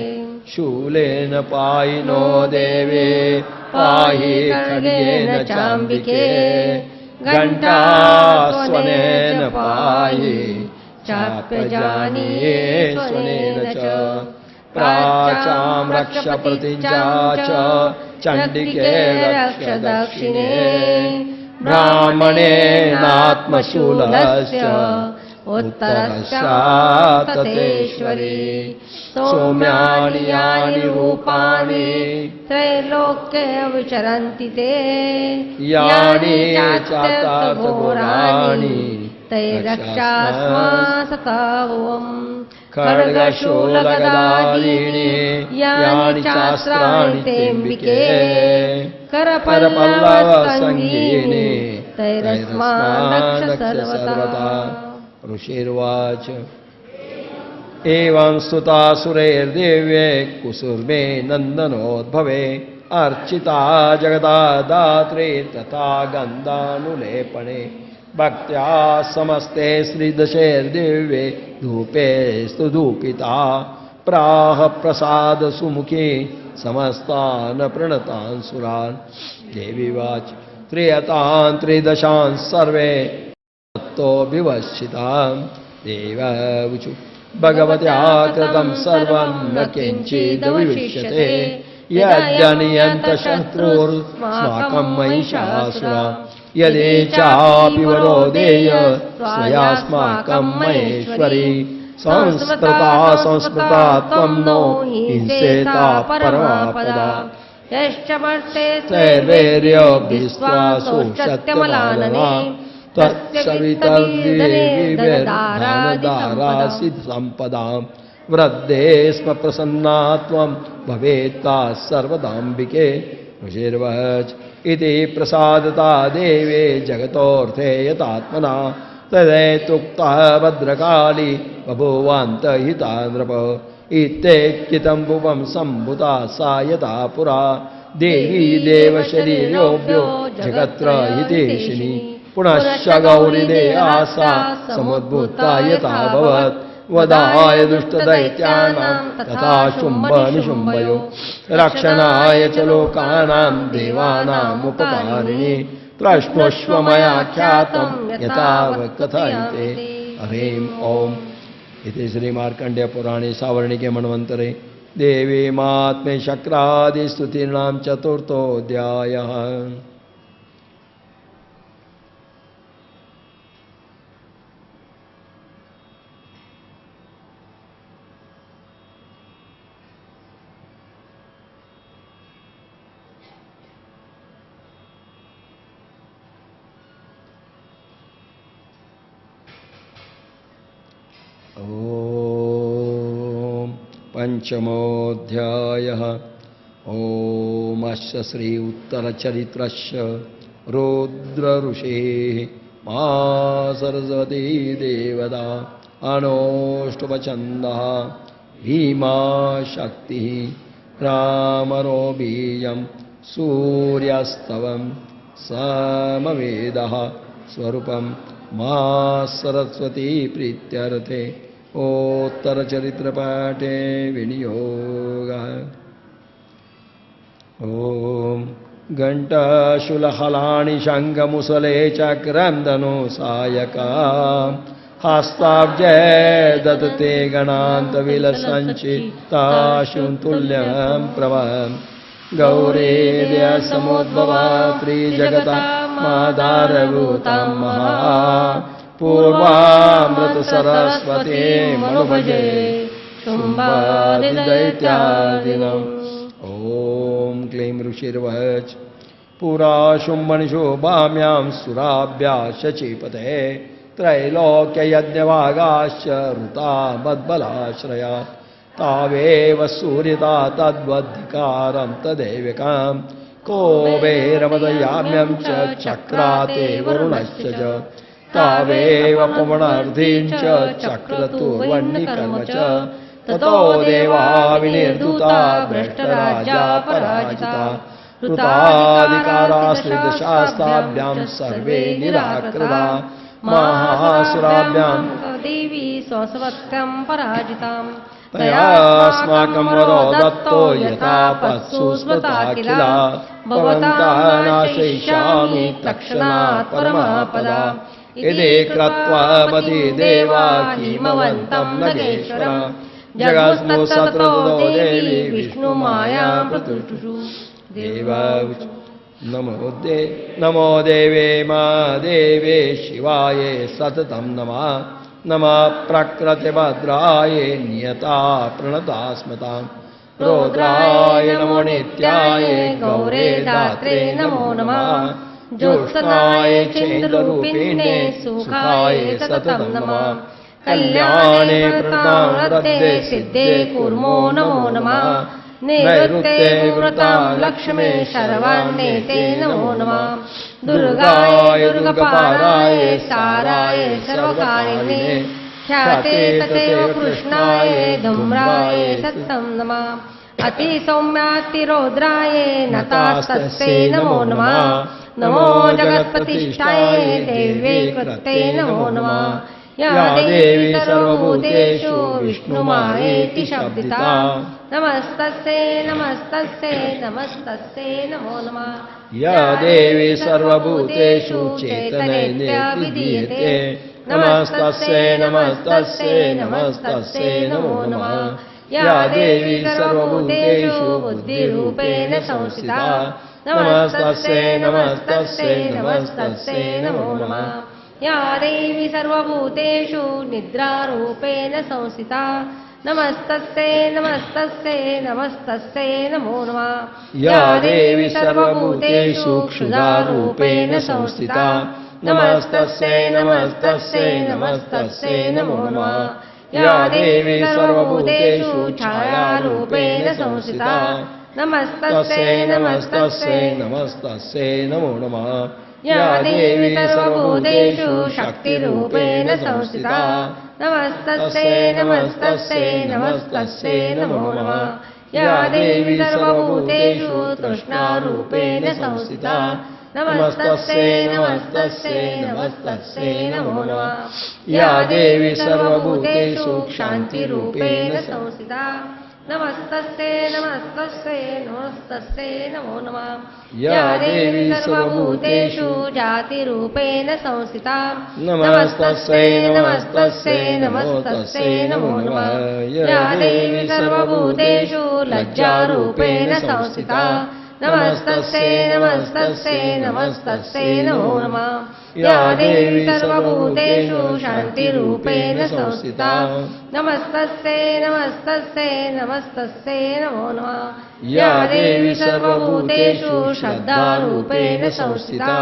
शूलेन पायिनो देवे पाहि खड्गेन चाम्बिके घण्टास्वनेन पाहि चाप्यजानीये स्वनेन च प्राचां रक्ष प्रतिजा च चण्डिके रक्ष दक्षिणे ब्राह्मणेनात्मशूलस्य उत्तरस्यात्ततेश्वरी सौम्यानि यानि रूपाणि त्रैलोक्ये विचरन्ति ते यानि चात्यर्थघोराणि तैरक्षास्मा सतावम् खड्गशूलगदादीनि यानि चास्त्राणि तेऽम्बिके करपल्लवसङ्गीनि तैरस्मान् रक्ष सर्वदा ऋषिर्वाच एवं स्तुतासुरैर्देव्ये कुसुर्मे नन्दनोद्भवे अर्चिता जगदा दात्रे तथा गन्धानुलेपने भक्त्या समस्ते श्रीदशैर्दिव्ये धूपे स्तु धूपिता प्राह प्रसाद सुमुखे समस्तान् प्रणतान् सुरान् देवी वाच त्रियतान् त्रिदशान् सर्वे तत्तो विवक्षिताम् देववुचु भगवत्या कृतं सर्वं न किञ्चिदविशिष्यते यद्यनियन्तशत्रुर्स्माकं महिषासुरा यदि चापि वरोदेय स्वयास्माकं महेश्वरी संस्मृता संस्मृता त्वं नो हिंसेता परमापदा यश्च वर्ते सर्वैर्यभिस्वासोषत्यमलानने तत्सवितर्देवीर्दारासि सम्पदां वृद्धे स्म प्रसन्ना त्वं भवेत्ता सर्वदाम्बिके ऋषिर्वच इति प्रसादता देवे जगतोऽर्थे यतात्मना तदेतुक्तः भद्रकाली बभूवान्तहिता नृप इत्येकितं भुवं सम्भुता सा यथा पुरा देवी देवशरीरोऽभ्यो जगत्र हितेशिनी पुनश्च गौरीदेहा सा समुद्भूता यथा भवत् वधाय दुष्टदैत्यानां तथा शुम्भनिशुम्भयो रक्षणाय च लोकानां देवानामुपकारिणी प्रश्नोष्व मया ख्यातं यथा कथयते हरिं ओम् इति श्रीमार्कण्डेय पुराणे सावर्णिके मन्वन्तरे देवी मात्मे शक्रादिस्तुतीनां चतुर्थोऽध्यायः। ॐ पंचमोऽध्यायः। ॐ श्री उत्तरचरित्रस्य रुद्रऋषेः मा सरस्वती देवता अनोष्टुपछन्दः भीमा शक्तिः रामरो बीजं सूर्यास्तवं समवेदः स्वरूपं मा सरस्वती प्रीत्यर्थे उत्तरचरित्रपाठे विनियोगः। ॐ घण्टाशूलहलानि शङ्खमुसले चक्रन्दनो सायका हस्ताब्जे दत्ते गणान्तविलसञ्चित्ताशुं तुल्यं प्रभं गौरेर्य समुद्भवा त्रिजगता मादारभूतं महा पूर्वामृत सरस्वती मनुभजे शुम्भादिदैत्यादिनम्। ॐ क्लीं ऋषिर्वच पुरा शुम्भनिशोभाम्यां सुराभ्या शचीपते त्रैलोक्ययज्ञभागाश्च ऋता मद्बलाश्रया तावेव सूर्यता तद्वद्धिकारं तदेविकां कोबेरमदयाम्यं च चक्राते वरुणश्च च तावेव पवनार्धीं च चक्रतुर्वह्निकर्म च ततो देवा विनिर्धुता भ्रष्टराजा पराजिता ऋताधिकाराश्रितशास्त्राभ्यां सर्वे निराकृता महासुराभ्यां देवी स्वस्वत्यं पराजिताम् तयास्माकं वरो दत्तो यथा पत्सु स्मृता किला भवन्तः नाशयिष्यामि तत्क्षणात् परमापदा इति कृत्वा मति देवा हिमवन्तं नगेश्वर जगत्सु सततो देवी विष्णुमाया प्रतुष्टुषु देवा नमो देवे मा देवे शिवाये सततं नमः नमः प्रकृतिभद्राय नियता प्रणता स्मतां रुद्राय नमो नित्याय गौरे दात्रे नमो नमः ज्योत्स्नाय चेन्द्ररूपिणे सुखाय सततं नमः कल्याणे प्रदां वृद्धे सिद्धे कुर्मो नमो नमः नैऋत्ये वृतां लक्ष्मे शर्वाण्ये ते नमो नमः दुर्गाय दुर्गपाराय साराय सर्वकारिणे ख्याते तथैव कृष्णाय धूम्राय सत्तं नमः अतिसौम्यातिरौद्राय नतास्तस्यै नमो नमः नमो जगत्प्रतिष्ठाय देव्यै कृते नमो नमः या देवी सर्वभूतेषु विष्णुमायेति शब्दिता नमस्तस्यै नमस्तस्यै नमस्तस्यै नमो नमः या देवी सर्वभूतेषु चैतन्येति नमस्तस्यै नमस्तस्यै नमस्तस्यै नमो नमः या देवी सर्वभूतेषु बुद्धिरूपेण संस्थिता नमस्तस्यै नमस्तस्यै नमस्तस्यै नमो नमः या देवी सर्वभूतेषु निद्रारूपेण संस्थिता नमस्तस्यै नमस्तस्यै नमस्तस्यै नमो नमः या देवी सर्वभूतेषु क्षुधारूपेण संस्थिता नमस्तस्यै नमस्तस्यै नमस्तस्यै नमो नमः या देवी सर्वभूतेषु छायारूपेण संस्थिता नमस्तस्यै नमस्तस्यै नमस्तस्यै नमो नमः या देवी सर्वभूतेषु शक्तिरूपेण संस्थिता नमस्तस्यै नमस्तस्यै नमस्तस्यै नमो नमः या देवी सर्वभूतेषु तृष्णारूपेण संस्थिता नमस्तस्यै नमस्तस्यै नमस्तस्यै नमो नमः या देवी सर्वभूतेषु शान्तिरूपेण संस्थिता नमस्तस्यै नमस्तस्यै नमस्तस्यै नमो नमः या देवी सर्वभूतेषु जातिरूपेण संस्थिता नमस्तस्यै नमस्तस्यै नमस्तस्यै नमो नमः या देवी सर्वभूतेषु लज्जारूपेण संस्थिता नमस्तस्यै नमस्तस्यै नमस्तस्यै नमो नमः या देवी सर्वभूतेषु शान्तिरूपेण संस्थिता नमस्तस्यै नमस्तस्यै नमस्तस्यै नमो नमः या देवी सर्वभूतेषु श्रद्धारूपेण संस्थिता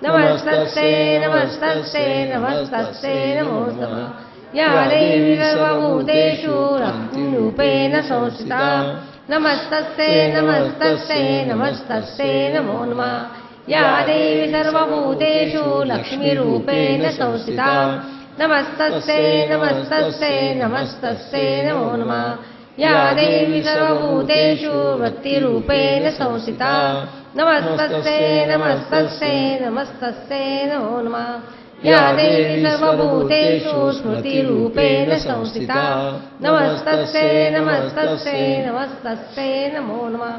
नमस्तस्यै नमस्तस्यै नमस्तस्यै नमो नमः या देवी सर्वभूतेषु रत्नरूपेण संस्थिता नमस्तस्यै नमस्तस्यै नमस्तस्यै नमो नमः या देवी सर्वभूतेषु लक्ष्मीरूपेण संस्थिता नमस्तस्यै नमस्तस्यै नमस्तस्यै नमो नमः या देवी सर्वभूतेषु वृत्तिरूपेण संस्थिता नमस्तस्यै नमस्तस्यै नमस्तस्यै नमो नमः या देवी सर्वभूतेषु स्मृतिरूपेण संस्थिता नमस्तस्यै नमस्तस्यै नमस्तस्यै नमो नमः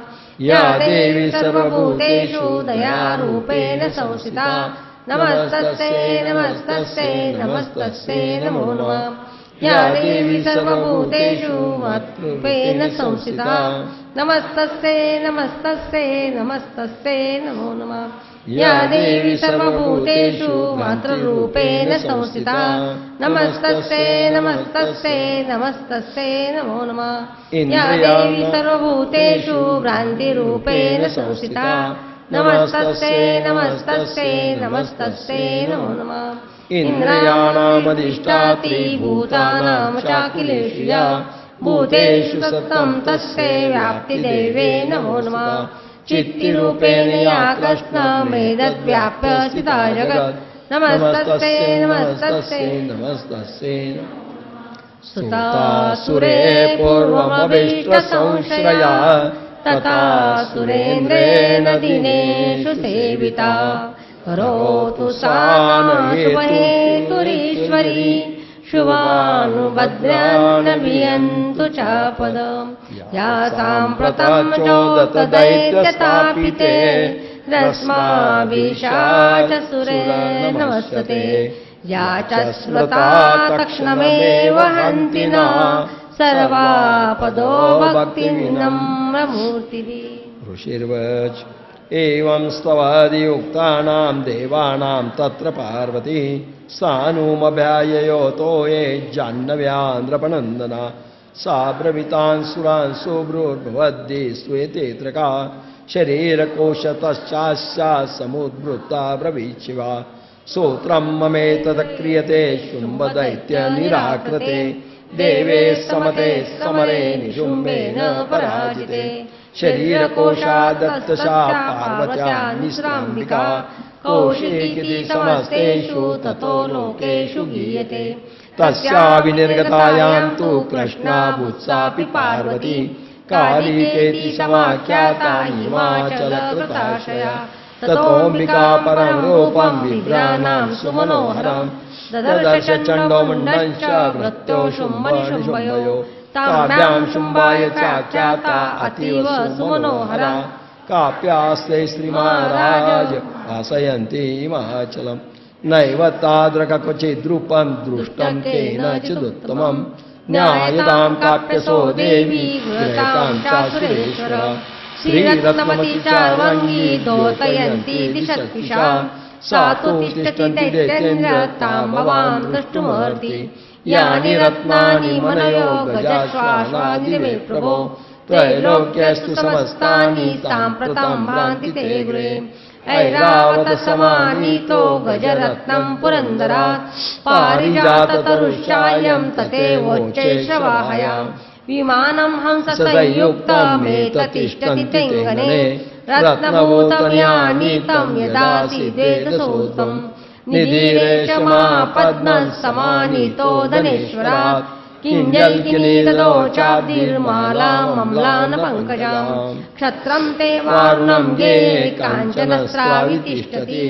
या देवी सर्वभूतेषु दयारूपेण संस्थिता नमस्तस्यै नमस्तस्यै नमस्तस्यै नमो नमः या देवी सर्वभूतेषु मातृरूपेण संस्थिता नमस्तस्यै नमस्तस्यै नमस्तस्यै नमो नमः या देवी सर्वभूतेषु मातृरूपेण संस्थिता नमस्तस्यै नमस्तस्यै नमस्तस्यै नमो नमः या देवी सर्वभूतेषु भ्रान्तिरूपेण संस्थिता नमस्तस्यै नमस्तस्यै नमस्तस्यै नमो नमः इन्द्रियाणामधिष्ठात्री भूतानां चाखिलेषु या भूतेषु सत्तं तस्यै व्याप्तिदेवे नमो नमः चित्तिरूपेण या कृष्णमेतद्व्याप्य स्थिता जगत् नमस्तस्यै नमस्तस्यै नमस्तस्यै सुतासुरे पूर्वमभीष्टसंश्रया तथा सुरेन्द्रेण दिनेषु सेविता करोतु सा शुभहेतुरीश्वरी शुभानुभद्रान्नभियन्तु च पदम् या साम्प्रतं चोदतदैत्यतापिते रस्माभिषा च सुरे नमस्ते या च स्मृता तक्ष्णमेव हन्ति न सर्वापदो भक्तिविनम्रमूर्तिभिः ऋषिर्वच एवं स्तवादियुक्तानां देवानां तत्र पार्वती सानुमभ्याययोतो ये जाह्नव्यान्द्रपनन्दना सा ब्रवीतान् सुरान् सुब्रूर्भवद्दि स्वेतेत्रका शरीरकोशतश्चास्या समुद्वृत्ता ब्रवीचिवा सूत्रं ममेतदक्रियते शुम्भदैत्यनिराकृते देवे समते समरे निशुम्भेन पराजिते शरीरकोशादत्तशा पार्वत्या निस्राम्बिका कौशिकीति समस्तेषु ततो लोकेषु गीयते तस्या विनिर्गतायां तु कृष्णा भूत्सापि पार्वती कालिकेति समाख्याता हिमाचलकृताशया ततोऽम्बिका परं रूपं विभ्राणां सुमनोहरं ददर्श चण्डोमुण्डं च भृत्यो शुम्भनिशुम्भयो ताभ्यां शुम्भाय चाख्याता अतीव सुमनोहरा काप्यास्ते श्रीमहाराज भासयन्ति हिमाचलम् नैव तादृक् क्वचिद्रूपं दृष्टं केनचिदुत्तमम् न्यायतां काप्यसो देवी गृहतां चासुरेश्वर श्रीरत्नमती चार्वाङ्गी दोतयन्ती दिशत्विषा सा तु तिष्ठति दैत्येन्द्र तां भवां द्रष्टुमर्हति यानि रत्नानि मनयो गजाश्वाश्वादि मे प्रभो त्रैलोक्यस्तु समस्तानि साम्प्रतं भान्ति ते गृहे ऐरावत समानीतो गजरत्नं पुरन्दरात् पारिजाततरुश्चायं तथैवोच्चै श्रवाहयाम् विमानं हंससंयुक्तमेततिष्ठति तेङ्गने रत्नभूतं यानीतं यदासीदेतसोऽसम् निधिरेशमापद्मः समानीतो धनेश्वरात् किञ्जल्किनीरदोचाब्धिर्मालामम्लानपङ्कजाम् क्षत्रं ते वारुणं ये काञ्चनस्रावि तिष्ठति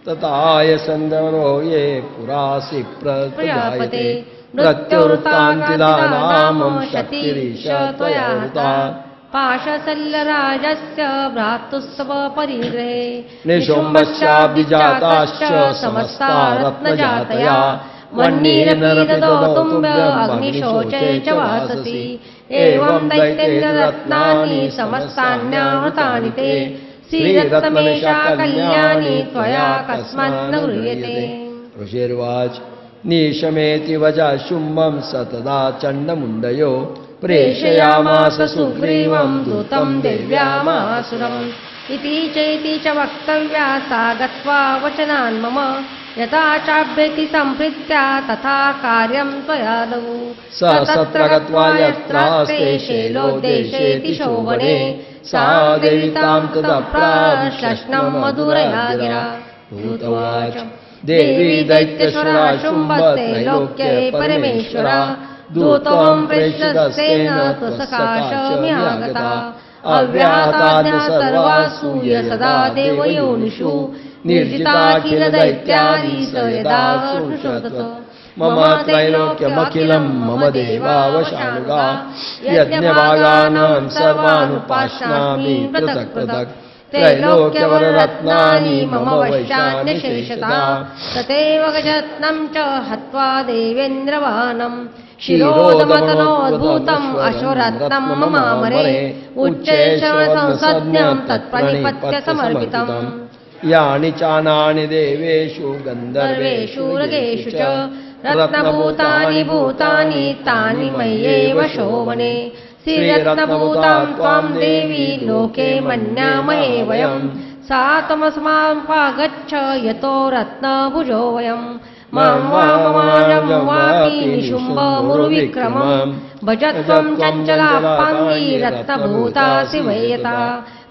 तथाय सन्दरो ये पुरासि प्रजापते मृत्युर्तान्तिदानामं शक्तिरीश त्वया हृता पाशशल्यराजस्य भ्रातुस्तव परिग्रहे निशुम्भश्चाभिजाताश्च समस्ता रत्नजातया वह्निरपिददौतुम्ब अग्निशोचे च वाससि एवं दैत्येन्द्ररत्नानि समस्तान्याहृतानि ते श्रीरत्नमेषा कल्याणी त्वया कस्मात् न गृह्यते। ऋषिर्वाच निशमेति वजा शुम्भं सतदा चण्डमुण्डयो प्रेषयामास सुग्रीवं दूतं देव्यामासुरम् इति चैति च वक्तव्या सा गत्वा वचनान् मम यथा चाभ्यति सम्प्रीत्या तथा कार्यं त्वया लघु स तत्र गत्वा यत्रास्ते शैलोदेशेति शोभने सा देवी तां तदप्राश्लष्णं मधुरया गिरा भूतवाच देवी दैत्येश्वरा शुम्भत्रैलोक्ये परमेश्वरा दूतं प्रेष्यदस्तेन त्वसकाशमिहागता अव्याहताद्य सर्वासु सदा देवयोनिषु निर्जिताखिलदैत्यादि स यदा वृषोदत मम त्रैलोक्यमखिलं मम देवावशानुगा यज्ञभागानां सर्वानुपाश्नामि पृथक् पृथक् त्रैलोक्यवररत्नानि मम वैशान्यशेषता तथैव गजरत्नं च हत्वा देवेन्द्रवाहनं शिरोदमतनोद्भूतम् अश्वरत्नं ममामरे उच्चैश्वरसंसज्ञं तत्प्रणिपत्य समर्पितम् यानि चानानि देवेषु गन्धर्वेषु रगेषु च रत्नभूतानि भूतानि तानि मय्येव शोभने श्रीरत्नभूतां त्वां देवी लोके मन्यामहे वयं सा त्वमस्मान्पागच्छ यतो रत्नभुजो वयं मां वाममानं वापि निशुम्भमुरुविक्रमं भज त्वं चञ्चलापाङ्गी रत्नभूतासि वैयता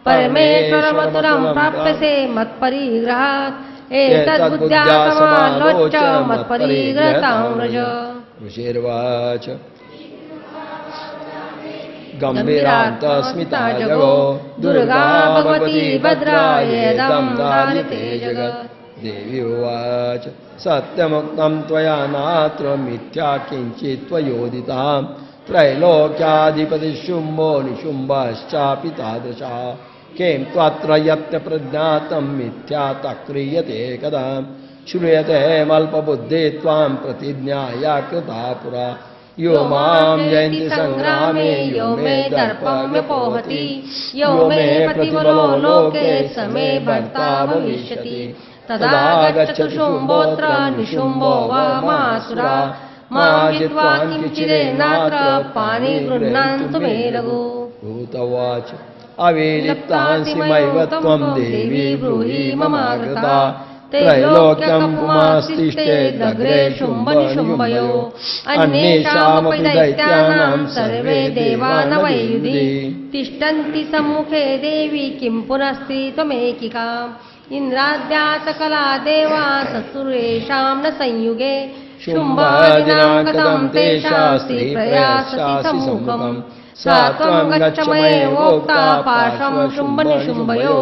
परमेश्वरमधुरं प्राप्यसे मत्परिग्रहात् एतद्बुद्ध्या समालोच्य मत्परिग्रहतां व्रज। ऋषिर्वाच गम्भीरान्तस्मिता जगो दुर्गा भगवती भद्रायेदं धारिते जगत्। देवी उवाच सत्यमुक्तं त्वया नात्र मिथ्या किञ्चित् त्वयोदिता त्रैलोक्याधिपतिः शुम्भो निशुम्भश्चापि तादृशः किं त्वत्र यत्प्रज्ञातं मिथ्या तक्रियते कदा श्रूयते मल्पबुद्धे त्वां प्रतिज्ञाया कृता पुरा यो मां जयन्ति संग्रामे यो मे दर्पम्यपोहति यो मे प्रतिबलो लोके स मे भर्ता भविष्यति तदा गच्छतु शुम्भोऽत्र निशुम्भो वा मासुरा मां जित्वा किञ्चिदेनात्र पाणिगृह्णान्तु मे लघु। भूतवाच अविलिप्तांसि मैव त्वं देवी ब्रूहि ममागता त्रैलोक्यं पुमास्तिष्ठेदग्रे शुम्भनिशुम्भयो अन्येषामपि दैत्यानां सर्वे देवा न वै युधि तिष्ठन्ति सम्मुखे देवी किं पुनस्ति त्वमेकिका इन्द्राद्या सकला देवा ससुरेषां न संयुगे शुम्भादिनाङ्कतं तेषां स्त्रीप्रयासति सम्मुखम् सा त्वं गच्छ मयैवोक्ता पार्श्वं शुम्भनिशुम्भयो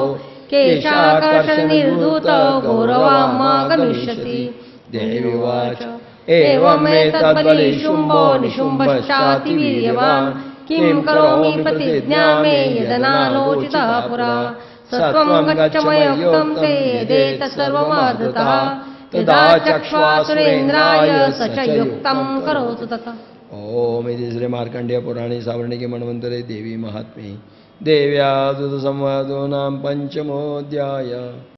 केशाकर्षनिर्धूत गौरवामागमिष्यति। देवी उवाच एवमेतद्बलि शुम्भो निशुम्भश्चाति वीर्यवान् किं करोमि प्रतिज्ञा मे यदनालोचितः पुरा स त्वं गच्छ मयोक्तं ते यदेतत् सर्वमादृतः तदा चक्ष्वासुरेन्द्राय स च युक्तं करोतु तथा। ओम इति श्री मार्कंडेय पुराणे सावर्णिके मन्वन्तरे देवी महात्म्ये देव्या दूतसंवादो नाम पंचमोऽध्याय।